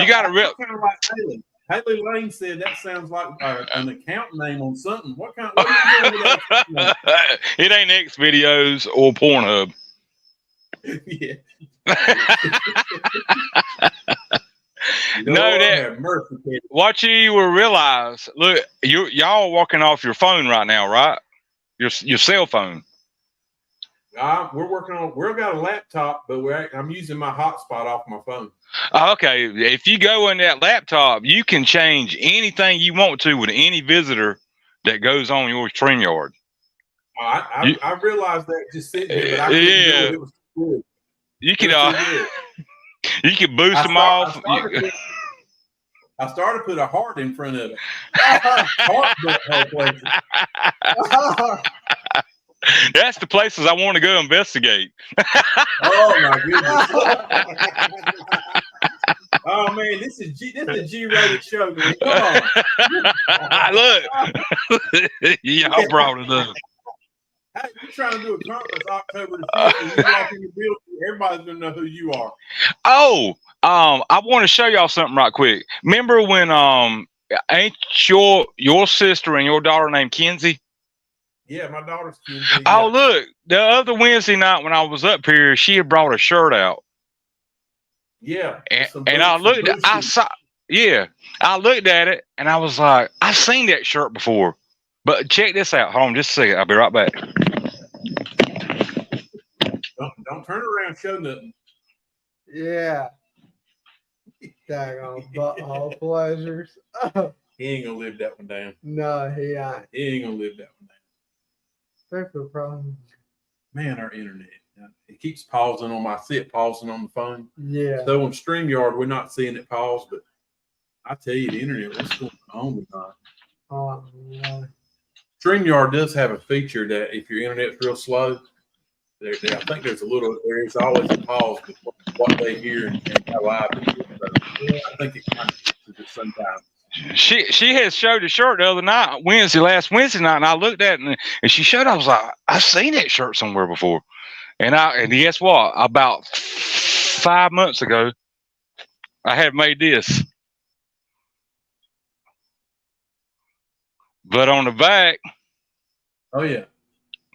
got to real kind of like Haley. Haley Lane said that sounds like an account name on something. What are you doing with that? It ain't X videos or Pornhub. Yeah. No, that what you will realize. Look, y'all walking off your phone right now, right? Your cell phone. We're working on. We've got a laptop, but I'm using my hotspot off my phone. Okay, if you go in that laptop, you can change anything you want to with any visitor that goes on your StreamYard. I realized that just sitting here, but I couldn't know it was good. You can you can boost them off. I started to put a heart in front of it. Heart places. That's the places I want to go investigate. Oh my goodness! Oh man, this is a G-rated show, man. Come on. Look, y'all brought it up. Hey, you're trying to do a conference October the 5th, and you walk in the building, everybody's gonna know who you are. Oh, I want to show y'all something right quick. Remember when ain't your sister and your daughter named Kenzie? Yeah, my daughter's Kenzie. Oh, look, the other Wednesday night when I was up here, she had brought a shirt out. Yeah, and I looked. I looked at it and I was like, I've seen that shirt before. But check this out. Hold on just a second. I'll be right back. Don't turn around, show nothing. Yeah. Daggone butthole pleasures. He ain't gonna live that one down. No, he ain't. He ain't gonna live that one down. Paper problem. Man, our internet. It keeps pausing on my pausing on the phone. Yeah. So on StreamYard, we're not seeing it pause, but I tell you, the internet, what's going on tonight? Oh, no. StreamYard does have a feature that if your internet's real slow, I think there is always a pause with what they hear and how loud it is. So, I think it kind of fixes it sometimes. She had showed the shirt the other night, last Wednesday night, and I looked at it and she showed. I was like, I've seen that shirt somewhere before, and guess what? About 5 months ago, I had made this, but on the back, oh yeah,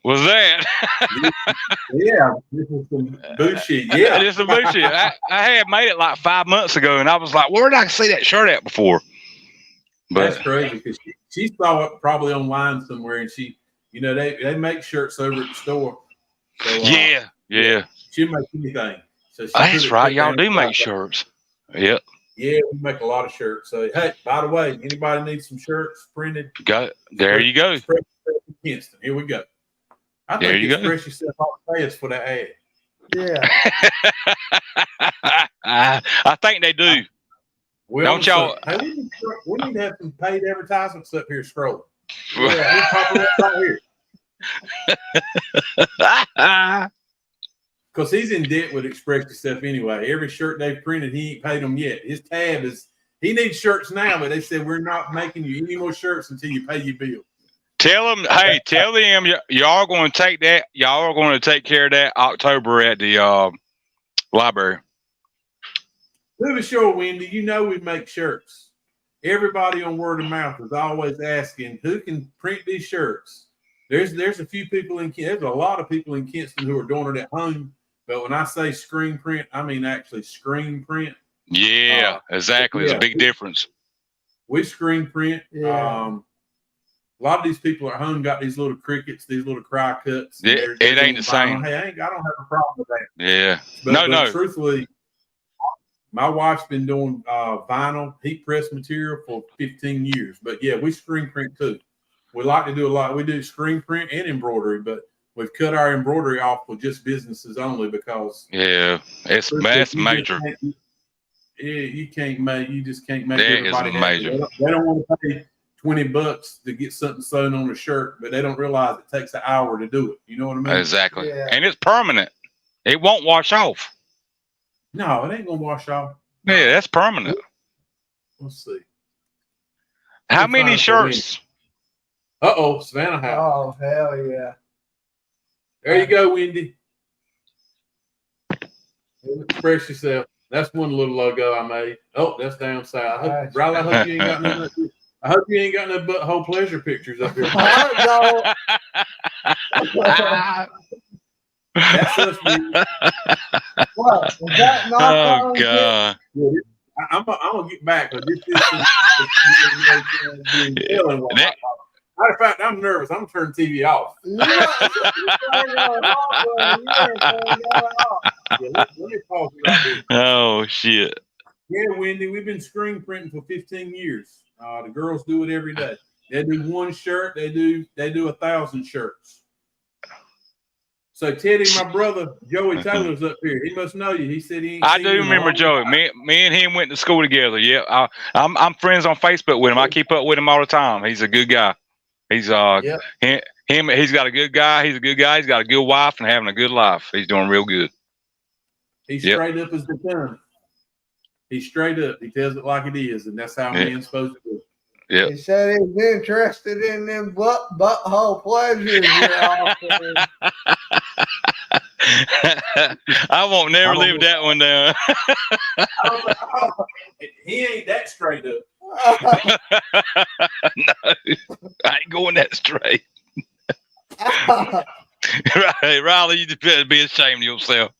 was that? Yeah, this is some bullshit. Yeah, this is bullshit. I had made it like 5 months ago, and I was like, where did I see that shirt at before? But that's crazy because she saw it probably online somewhere, and they make shirts over at the store. So, yeah. She'll make anything. So that's right. Y'all do make shirts. Yep. Yeah, we make a lot of shirts. So hey, by the way, anybody needs some shirts printed? There you go. Kinston. Here we go. I there think you express go. yourself off the face for that ad. Yeah. I think they do. Don't y'all? Hey, we need to have some paid advertisements up here scrolling. Yeah, we pop it up right here. Because he's in debt with Express Yourself anyway. Every shirt they've printed, he ain't paid them yet. His tab he needs shirts now, but they said we're not making you any more shirts until you pay your bill. Tell them, hey, tell them y'all going to take that. Y'all are going to take care of that October at the library. To be sure, Wendy, you know we make shirts. Everybody on word of mouth is always asking who can print these shirts. There's a few people there's a lot of people in Kinston who are doing it at home. But when I say screen print, I mean actually screen print. Yeah, exactly. There's a big difference. We screen print. Yeah. A lot of these people at home got these little crickets, these little cry cuts. It ain't the same. Hey, I don't have a problem with that. Yeah. But truthfully, my wife's been doing vinyl heat press material for 15 years. But yeah, we screen print too. We like to do a lot. We do screen print and embroidery, but we've cut our embroidery off with just businesses only because that's major. You just can't make that everybody is major. They don't want to pay $20 to get something sewn on a shirt, but they don't realize it takes an hour to do it. You know what I mean? Exactly. Yeah. And it's permanent. It won't wash off. No, it ain't gonna wash off. Yeah, that's permanent. Let's see. How many shirts? Savannah House. Oh, hell yeah. There you go, Wendy. Express yourself. That's one little logo I made. Oh, that's down south. Riley, I hope you ain't got no butthole pleasure pictures up here. That's us, Wendy. What? Is that not oh, God. I'm gonna get back. But this matter of fact, I'm nervous. I'm gonna turn TV off. Let me pause it right here. Oh shit. Yeah, Wendy, we've been screen printing for 15 years. The girls do it every day. They do one shirt. They do 1,000 shirts. So Teddy, my brother Joey Taylor's up here. He must know you. He said he ain't I seen do you remember Joey. Me and him went to school together. Yeah, I'm friends on Facebook with him. I keep up with him all the time. He's a good guy. He's he's got a good guy. He's a good guy. He's got a good wife and having a good life. He's doing real good. He's straight up as the tongue. He's straight up. He tells it like it is, and that's how a man's supposed to do. Yeah. He said he's interested in them butthole pleasures. I won't never live that one down. He ain't that straight up. No, I ain't going that straight. Riley, you just better be ashamed of yourself.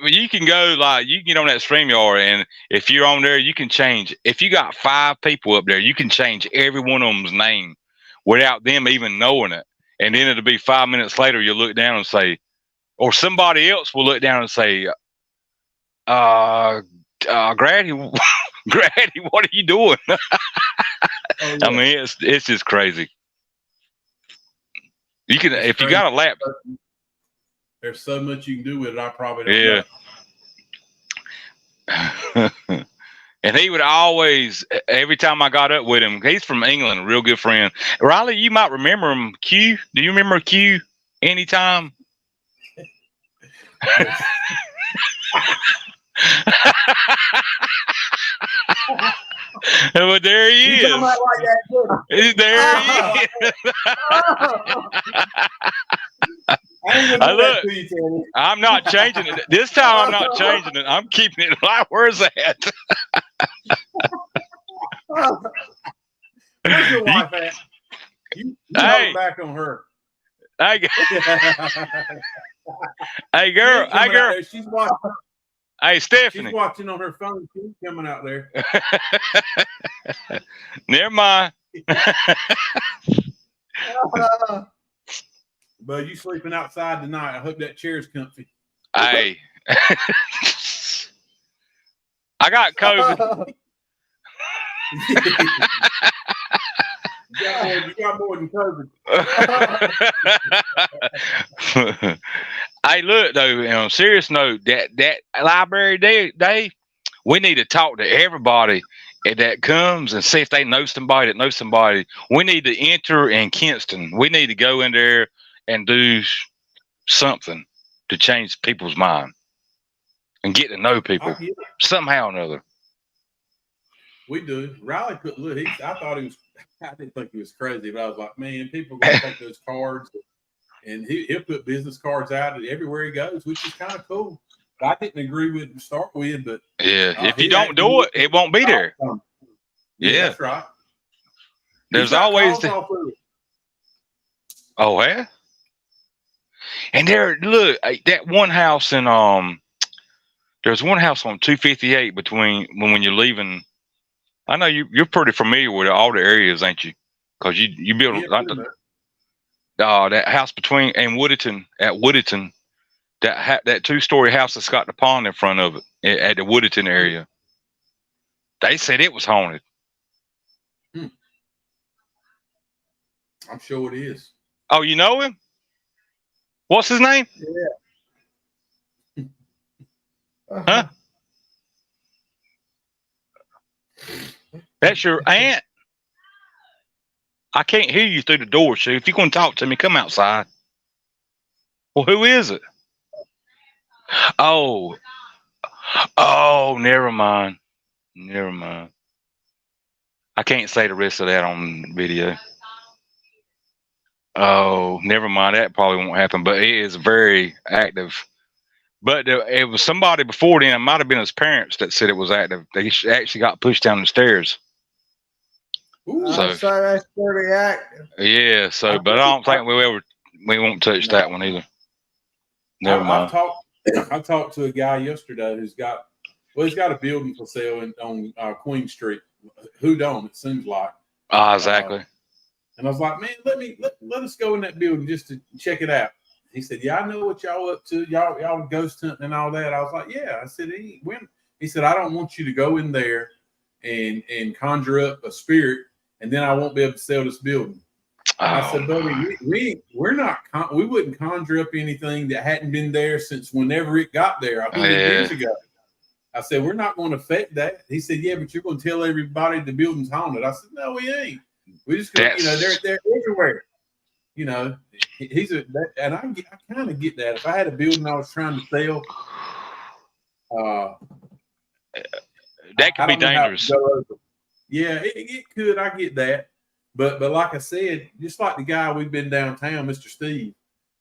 You can go you can get on that StreamYard, and if you're on there, you can change. If you got 5 people up there, you can change every one of them's name without them even knowing it. And then it'll be 5 minutes later, you'll look down and say, or somebody else will look down and say, Grady, Grady, what are you doing? I mean, it's just crazy. You can, if you got a laptop. There's so much you can do with it. I probably don't know. And he would always, every time I got up with him, he's from England, a real good friend. Riley, you might remember him. Q, do you remember Q? Anytime. But there he is. There he is. Look, I'm not changing it. This time I'm not changing it. I'm keeping it like where's that? Where's your wife at? You hey, back on her. Hey, hey girl. Hey girl. She's watching. Hey Stephanie. She's watching on her phone. She's coming out there. Never mind. But you sleeping outside tonight. I hope that chair's comfy. Hey. I got COVID. You got more than COVID. Hey, look though. On a serious note, that library day, we need to talk to everybody that comes and see if they know somebody that knows somebody. We need to enter in Kinston. We need to go in there and do something to change people's mind and get to know people somehow or another. We do. Riley put look. I thought he was. I didn't think he was crazy, but I was like, man, people are going to take those cards, and he'll put business cards out everywhere he goes, which is kind of cool. I didn't agree with it to start with, but if you don't do it, it won't be there. Yeah, that's right. There's always oh yeah. And look, that one house in there's one house on 258 between when you're leaving. I know you're pretty familiar with all the areas, ain't you? Because you built that house between and Woodington, that 2-story house that's got the pond in front of it at the Woodington area. They said it was haunted. I'm sure it is. Oh, you know him? What's his name? Yeah. Huh? That's your aunt. I can't hear you through the door, so if you're going to talk to me, come outside. Well, who is it? Oh, never mind. Never mind. I can't say the rest of that on video. Oh, never mind. That probably won't happen, but it is very active. But it was somebody before then. It might have been his parents that said it was active. They actually got pushed down the stairs. So that's pretty active. Yeah. So, but I don't think we won't touch that one either. Never mind. I talked to a guy yesterday who's got a building for sale on Queen Street. Who don't? It seems like. Exactly. And I was like, man, let us go in that building just to check it out. He said, yeah, I know what y'all up to. Y'all ghost hunting and all that. I was like, yeah. I said, he said, I don't want you to go in there and conjure up a spirit, and then I won't be able to sell this building. I said, buddy, we wouldn't conjure up anything that hadn't been there since whenever it got there. I think years ago. I said, we're not going to affect that. He said, yeah, but you're going to tell everybody the building's haunted. I said, no, we ain't. We just go, they're everywhere. And I kind of get that. If I had a building I was trying to sell, that could be dangerous. Yeah, it could. I get that. But like I said, just like the guy we've been downtown, Mr. Steve,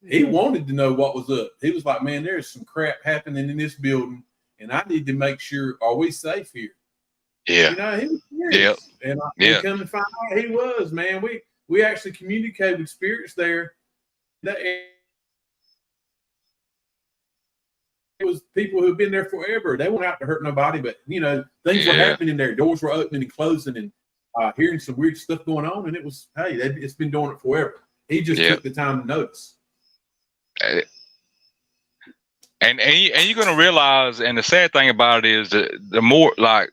he wanted to know what was up. He was like, man, there's some crap happening in this building, and I need to make sure, are we safe here? Yeah. He was serious. And I come to find out he was, man. We actually communicate with spirits there. It was people who've been there forever. They weren't out to hurt nobody, but things were happening there. Doors were opening and closing, and hearing some weird stuff going on. And it was, hey, it's been doing it forever. He just took the time to notice. And you're going to realize, and the sad thing about it is that the more, like,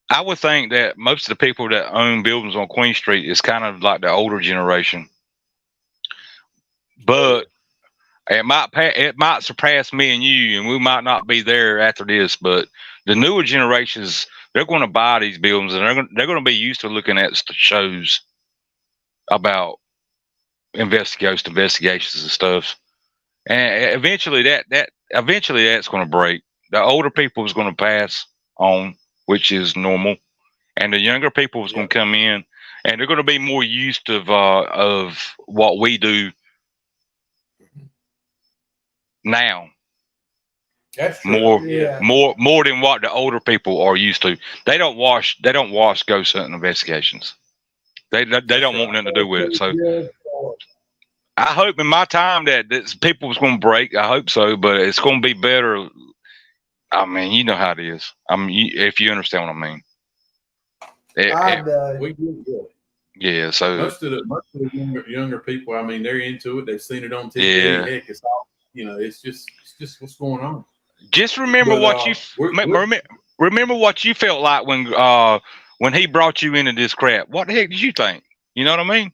I would think that most of the people that own buildings on Queen Street is kind of like the older generation. But it might surpass me and you, and we might not be there after this. But the newer generations, they're going to buy these buildings, and they're going to be used to looking at shows about investigations and stuff. And eventually, that's going to break. The older people is going to pass on, which is normal, and the younger people is going to come in, and they're going to be more used of what we do now. That's true. More than what the older people are used to. They don't watch ghost hunting investigations. They don't want nothing to do with it. So I hope in my time that people's going to break. I hope so, but it's going to be better. I mean, you know how it is. I mean, if you understand what I mean. We do good. Yeah. So most of the younger people, I mean, they're into it. They've seen it on TV. Yeah. Heck, it's all, it's just what's going on. Just remember remember what you felt like when he brought you into this crap. What the heck did you think? You know what I mean?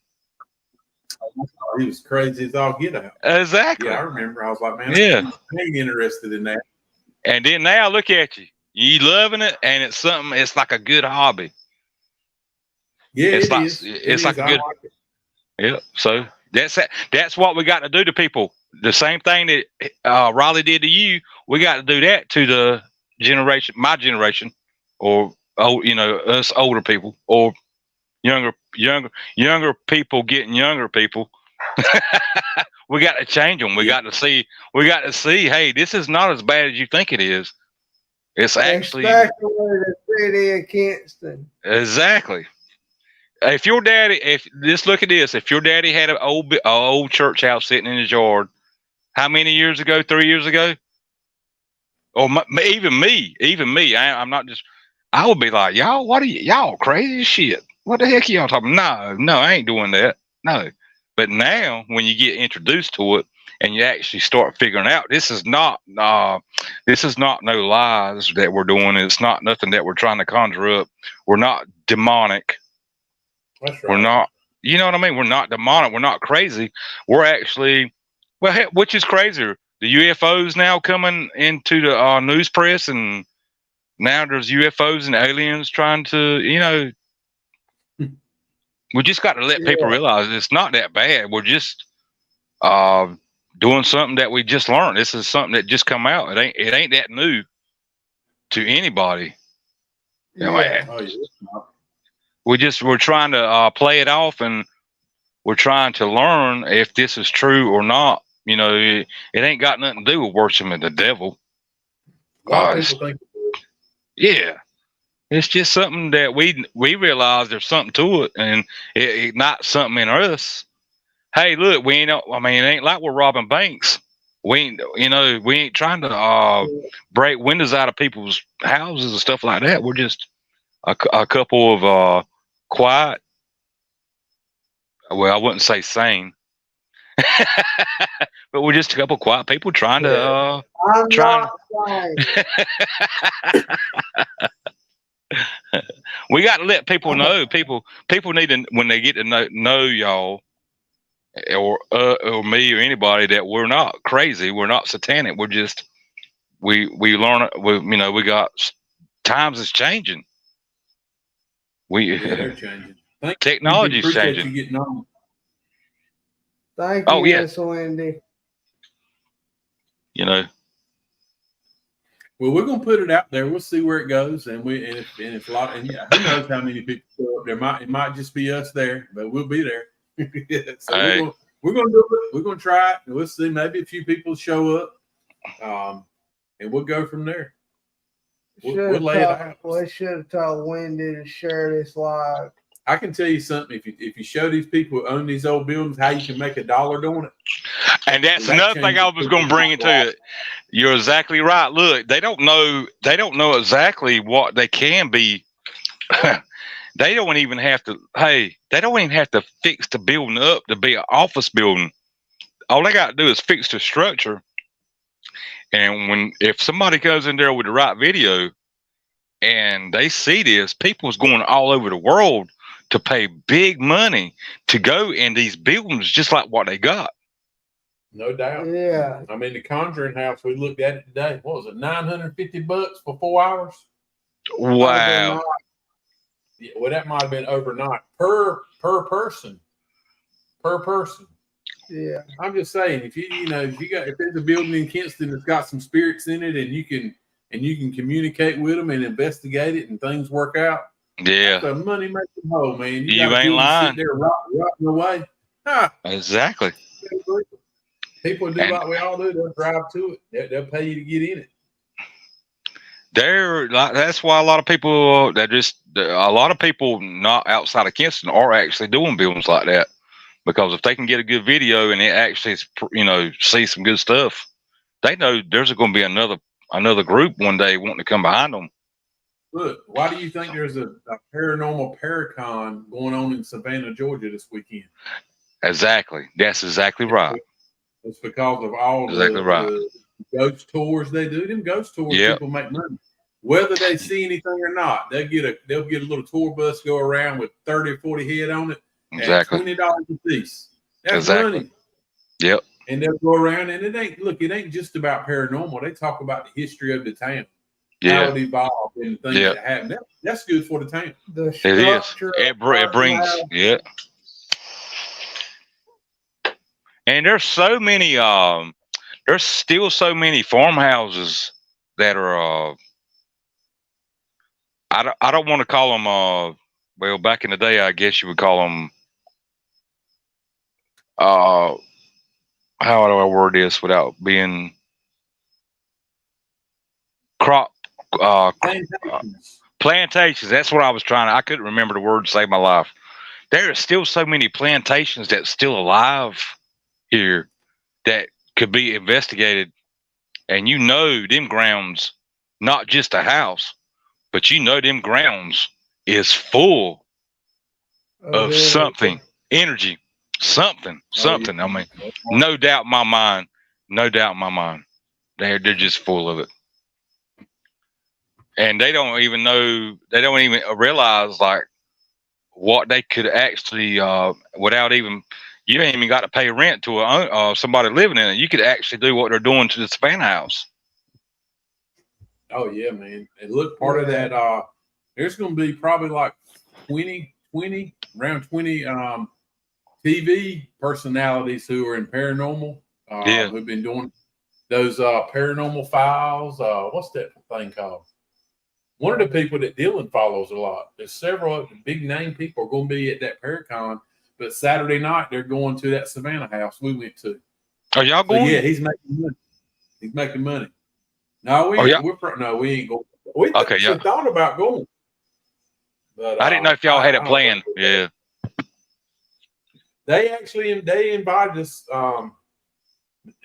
He was crazy as all get out. Exactly. Yeah, I remember. I was like, man, I ain't interested in that. And then now look at you. You loving it, and it's like a good hobby. Yeah, it's like a good. Like yeah. So that's what we got to do to people. The same thing that Raleigh did to you, we got to do that to the generation, my generation, or us older people or younger people getting younger people. We got to change them. We got to see. We got to see. Hey, this is not as bad as you think it is. It's actually especially the city of Kinston. exactly. If your daddy, if just look at this, if your daddy had an old church house sitting in his yard, how many years ago? 3 years ago, or even me. I'm not just. I would be like, y'all, what are y'all crazy as shit? What the heck are y'all talking? No, I ain't doing that. No. But now, when you get introduced to it and you actually start figuring out this is not no lies that we're doing. It's not nothing that we're trying to conjure up. We're not demonic. That's right. We're not. You know what I mean? We're not demonic. We're not crazy. We're actually, well, heck, which is crazier? The UFOs now coming into the news press, and now there's UFOs and aliens trying to, we just got to let people realize it's not that bad. We're just doing something that we just learned. This is something that just come out. It ain't that new to anybody. Yeah. Oh, yeah. We're trying to play it off, and we're trying to learn if this is true or not. It ain't got nothing to do with worshiping the devil. A lot of people think. Yeah. It's just something that we realize there's something to it, and it not something in us. Hey, look, we ain't. I mean, it ain't like we're robbing banks. We ain't trying to break windows out of people's houses and stuff like that. We're just a couple of quiet. Well, I wouldn't say sane, but we're just a couple of quiet people trying to. I'm not lying. We got to let people know. People need to, when they get to know y'all or me or anybody, that we're not crazy. We're not satanic. We're just we learn. We got times is changing. They're changing. Technology's changing. You getting on. Thank you, Miss Wendy. Well, we're gonna put it out there. We'll see where it goes, and if a lot, and yeah, who knows how many people show up there? It might just be us there, but we'll be there. So we're gonna do it. We're gonna try it, and we'll see. Maybe a few people show up, and we'll go from there. We'll lay it out. We should have told Wendy to share this live. I can tell you something. If you show these people who own these old buildings how you can make $1 doing it, and that's another thing I was going to bring into it. You're exactly right. Look, they don't know exactly what they can be. They don't even have to. Hey, they don't even have to fix the building up to be an office building. All they got to do is fix the structure. And if somebody goes in there with the right video, and they see this, people's going all over the world to pay big money to go in these buildings just like what they got. No doubt. Yeah. I mean, the Conjuring House, we looked at it today. What was it, $950 for 4 hours? Wow. Yeah, well, that might have been overnight per person. Per person. Yeah. I'm just saying, if there's a building in Kinston that's got some spirits in it, and you can communicate with them and investigate it, and things work out. Yeah. That's a money making hole, man. You ain't lying. Sit there rotting away. Exactly. People do like we all do. They'll drive to it. They'll pay you to get in it. That's why a lot of people not outside of Kinston are actually doing buildings like that, because if they can get a good video and it actually see some good stuff, they know there's going to be another group one day wanting to come behind them. Look, why do you think there's a paranormal paracon going on in Savannah, Georgia this weekend? Exactly. That's exactly right. It's because of all the ghost tours they do. Them ghost tours, people make money. Whether they see anything or not, they'll get a little tour bus, go around with 30 or 40 head on it. Exactly. At $20 a piece. That's money. Yep. And they'll go around, and it ain't just about paranormal. They talk about the history of the town. Yeah. How it evolved and things that happen. That's good for the town. It is. It brings. Yeah. And there's so many. There's still so many farmhouses that are. I don't want to call them. Well, back in the day, I guess you would call them. How do I word this without being crop? Plantations. That's what I was trying to. I couldn't remember the word to save my life. There are still so many plantations that's still alive here that could be investigated, and them grounds, not just a house, but them grounds is full of something, energy, something. I mean, no doubt in my mind, they're just full of it, and they don't even realize like what they could actually without even. You ain't even got to pay rent to somebody living in it. You could actually do what they're doing to the Savannah house. Oh yeah, man. And look, part of that, there's going to be probably like 20 TV personalities who are in paranormal, who've been doing those paranormal files. What's that thing called? One of the people that Dylan follows a lot. There's several big name people are going to be at that Paracon, but Saturday night they're going to that Savannah house we went to. Are y'all going? Yeah, he's making money. He's making money. No, we ain't going. We thought about going. But, I didn't know if y'all had it planned. Yeah. They invited us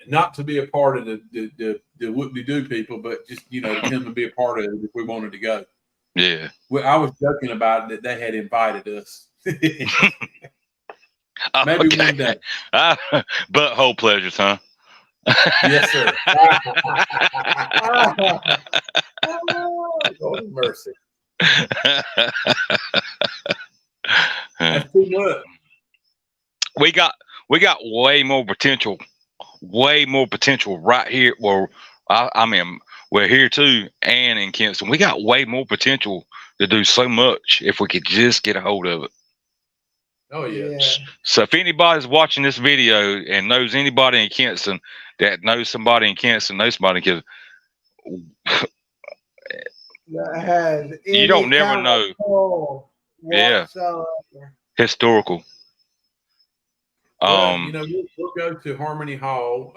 not to be a part of the whoop-de-doo people, but just, to come and be a part of it if we wanted to go. Yeah. I was joking about it that they had invited us. Maybe one day. Butthole pleasures, huh? Yes, sir. Lord have mercy. That's too much. We got way more potential right here. Well, I mean, we're here too, and in Kinston. We got way more potential to do so much if we could just get a hold of it. Oh yeah. So if anybody's watching this video and knows anybody in Kinston that knows somebody in Kinston, that has you don't never know. Yeah. Historical. Well, we'll go to Harmony Hall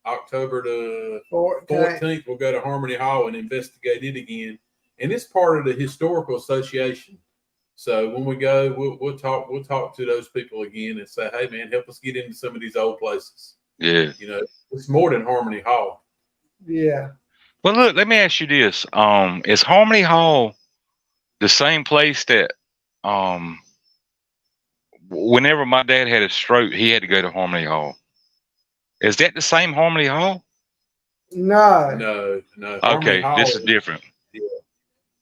October the 14th. We'll go to Harmony Hall and investigate it again, and it's part of the historical association. So when we go, we'll talk to those people again and say, hey man, help us get into some of these old places. Yeah, it's more than Harmony Hall. Yeah. Well, look, let me ask you this: is Harmony Hall the same place that whenever my dad had a stroke, he had to go to Harmony Hall? Is that the same Harmony Hall? No. Okay, this is different. Yeah.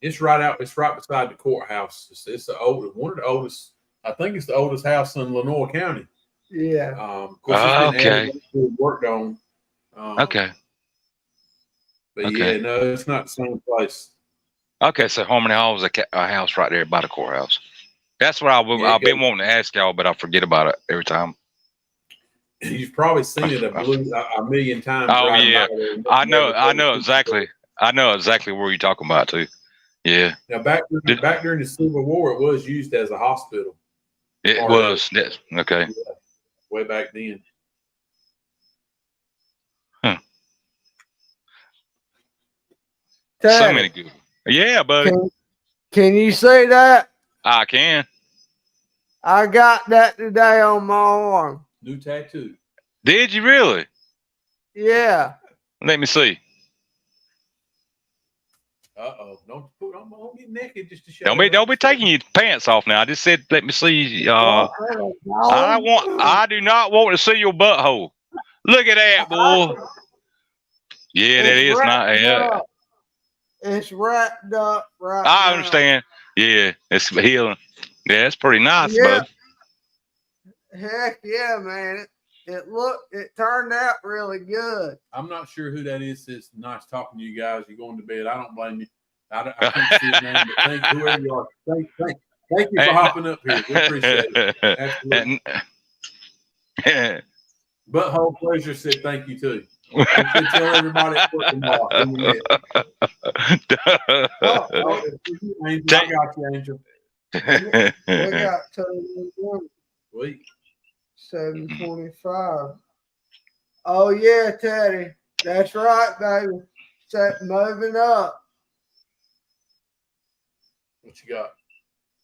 It's right beside the courthouse. It's the one of the oldest. I think it's the oldest house in Lenoir County. Yeah. Of course, it's been added to, worked on. Okay. But yeah, no, it's not the same place. Okay, so Harmony Hall is a house right there by the courthouse. That's what I've been wanting to ask y'all, but I forget about it every time. You've probably seen it a million times. Oh yeah, I know exactly. I know exactly where you're talking about too. Yeah. Now back during the Civil War, it was used as a hospital. It was. Okay. Yeah, way back then. Huh. Ted, so many good. Yeah, buddy. Can you say that? I can. I got that today on my arm. New tattoo. Did you really? Yeah. Let me see. Don't get naked just to show. Don't be taking your pants off now. I just said let me see. I do not want to see your butthole. Look at that, boy. Yeah, that is not. Yeah. It's wrapped up right I understand. Yeah, it's healing. Yeah, it's pretty nice, bud. Heck yeah, man. It turned out really good. I'm not sure who that is. It's nice talking to you guys. You're going to bed. I don't blame you. I can't see his name, but thank whoever you are. Thank you for hopping up here. We appreciate it. Absolutely. Butthole Pleasure said thank you too. We should tell everybody at work tomorrow. I got you, Angel. We got to Sweet. 725. Oh yeah, Teddy. That's right, baby. Moving up. What you got?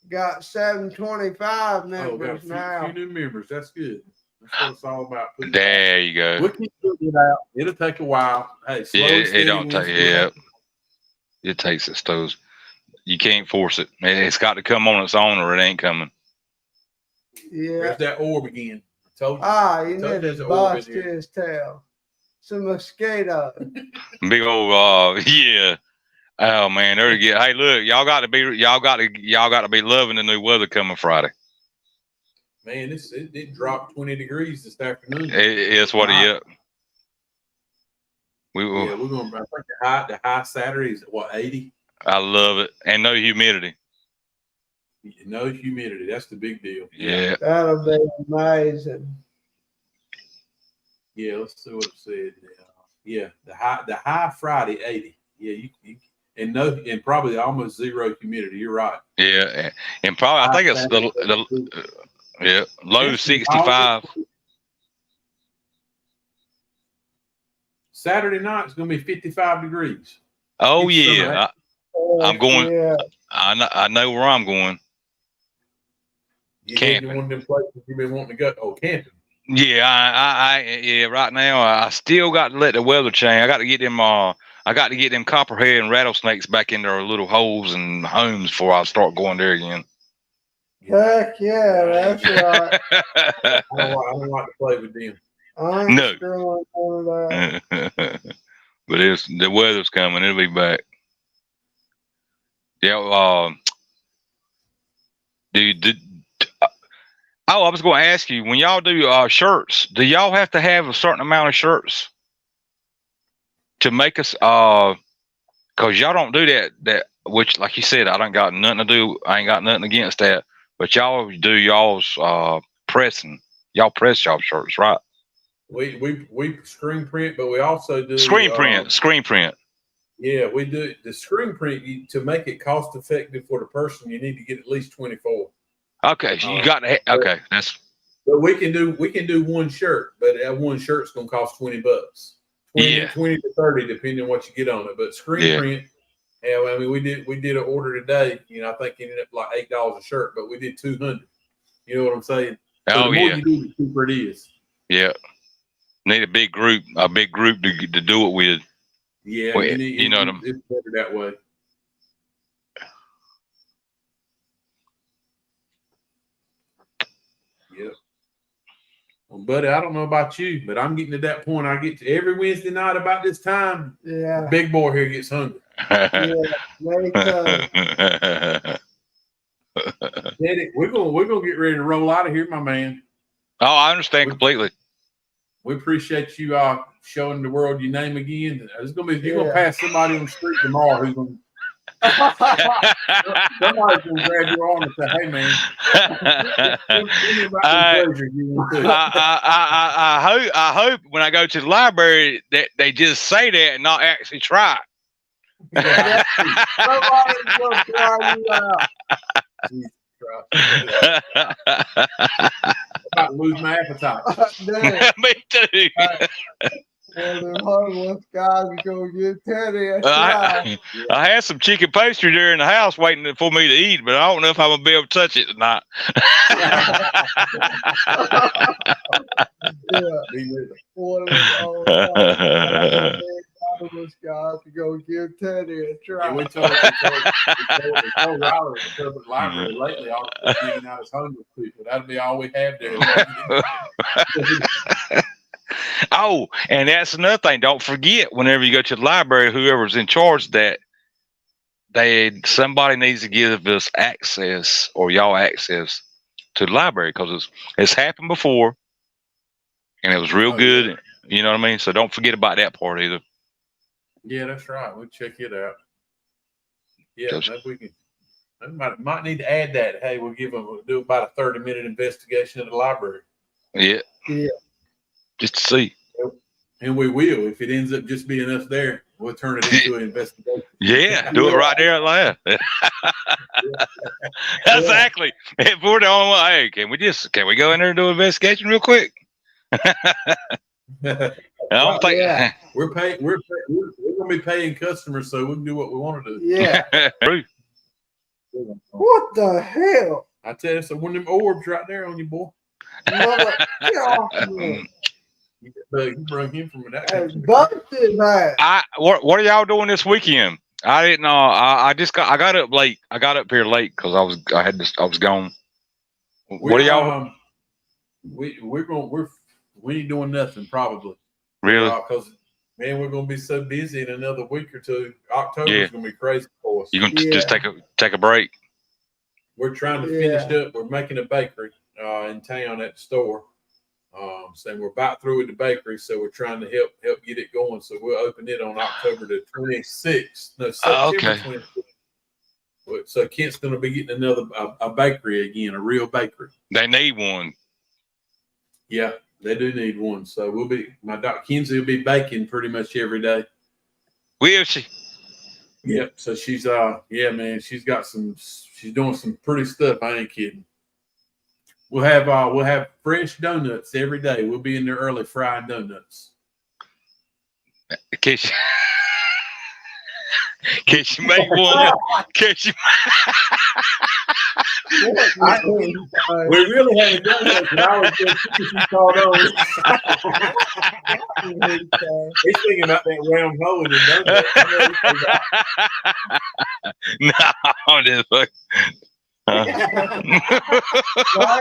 Got 725 Oh, members got now. a few new members. That's good. That's what it's all about. There you go. We'll keep putting it out. It'll take a while. Hey, slow and steady. It don't take. Yeah, it takes its toes. You can't force it. It's got to come on its own, or it ain't coming. Yeah. There's that orb again. I told you. You need to bust his tail. It's a mosquito. Big old yeah. Oh man, there you get. Hey, look, y'all got to be loving the new weather coming Friday. Man, it dropped 20 degrees this afternoon. It's what it is. We're going to. I think the high Saturday is what, 80. I love it, and no humidity. No humidity. That's the big deal. Yeah. That'll be amazing. Yeah, let's see what it said. Yeah, the high Friday 80. Yeah, you and probably almost zero humidity. You're right. Yeah, and probably I think it's the low 65. Saturday night is going to be 55 degrees. Oh yeah, I'm going. Yeah. I know where I'm going. You camping. One of them places you've been wanting to go? Oh, camping. Yeah, right now I still got to let the weather change. I got to get them copperhead and rattlesnakes back in their little holes and homes before I start going there again. Heck yeah, that's right. I don't like to play with them. No. But the weather's coming. It'll be back. Yeah. I was going to ask you, when y'all do shirts, do y'all have to have a certain amount of shirts to make us? Because y'all don't do that. Which, like you said, I ain't got nothing against that. But y'all do y'all's pressing. Y'all press y'all shirts, right? We screen print, but we also do screen print. Yeah, we do the screen print. To make it cost effective for the person, you need to get at least 24. Okay, so you got to. Okay, that's. But we can do one shirt, but that one shirt's gonna cost $20. 20 to 30, depending on what you get on it. But screen print. Yeah, I mean, we did an order today. I think it ended up like $8 a shirt, but we did 200. You know what I'm saying? So the more you do, the cheaper it is. Yeah. Need a big group to do it with. Yeah, well, you know what I'm. It's better that way. Yep. Well, buddy, I don't know about you, but I'm getting to that point. I get to every Wednesday night about this time. Yeah. The big boy here gets hungry. Yeah, very good. Eddie, we're gonna get ready to roll out of here, my man. Oh, I understand completely. We appreciate you showing the world your name again. You're gonna pass somebody on the street tomorrow who's gonna somebody's gonna grab your arm and say, "Hey, man." I hope when I go to the library that they just say that and not actually try. Somebody's gonna try you out. Jesus Christ. I'm about to lose my appetite. Me too. Well, the homeless guys are gonna get Teddy. I had some chicken pastry there in the house waiting for me to eat, but I don't know if I'm gonna be able to touch it tonight. One of the homeless guys to go give Teddy a try. Yeah, we told Riley to the library lately. I'll be giving out his homeless people. That'll be all we have there. Oh, and that's another thing. Don't forget, whenever you go to the library, whoever's in charge of that, somebody needs to give us access or y'all access to the library, because it's happened before, and it was real good. Yeah. You know what I mean? So don't forget about that part either. Yeah, that's right. We'll check it out. Yeah, maybe we can. Might need to add that. Hey, we'll do about a 30-minute investigation of the library. Yeah. Yeah. Just to see. And we will. If it ends up just being us there, we'll turn it into an investigation. Yeah, do it right there at last. Exactly. If we're the only one, hey, can we go in there and do an investigation real quick? I don't think we're gonna be paying customers, so we can do what we want to do. Yeah. What the hell? I tell you, so one of them orbs right there on you, boy. Mother, get off me. You bring him from that. Busted that. What are y'all doing this weekend? I didn't know. I got up late. I got up here late because I was gone. What are y'all? We ain't doing nothing probably. Really? Because man, we're gonna be so busy in another week or two. October's gonna be crazy for us. You gonna just take a break? We're trying to finish up. We're making a bakery in town at the store. So we're about through with the bakery, so we're trying to help get it going. So we'll open it on October the 26th. No, September 26th. So Kent's going to be getting a bakery again, a real bakery. They need one. Yeah, they do need one. So my daughter Kenzie will be baking pretty much every day. Will she? Yeah. So she's man, she's doing some pretty stuff. I ain't kidding. We'll have fresh donuts every day. We'll be in there early frying donuts. Can you make one? We really haven't done that, but I was just called on. He's thinking about that round hole in the donut. No, I'm just fucking. Like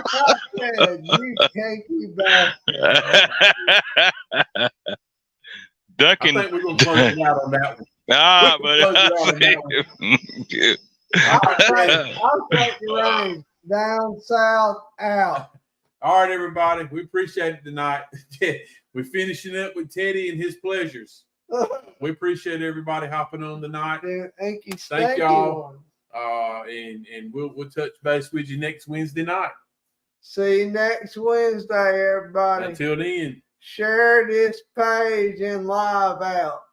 I said, you canky bastard. Duncan. I think we're going to close it out on that one. Ah, but I'll take the rain. Down, south, out. All right, everybody. We appreciate it tonight. We're finishing up with Teddy and his pleasures. We appreciate everybody hopping on tonight. Thank y'all. And we'll touch base with you next Wednesday night. See you next Wednesday, everybody. Until then, share this page and live out.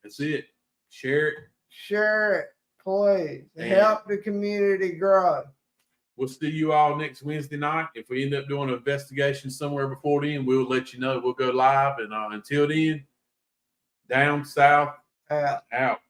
That's it. Share it. Share it, please. Help the community grow. We'll see you all next Wednesday night. If we end up doing an investigation somewhere before then, we'll let you know. We'll go live. And until then, down, south, out.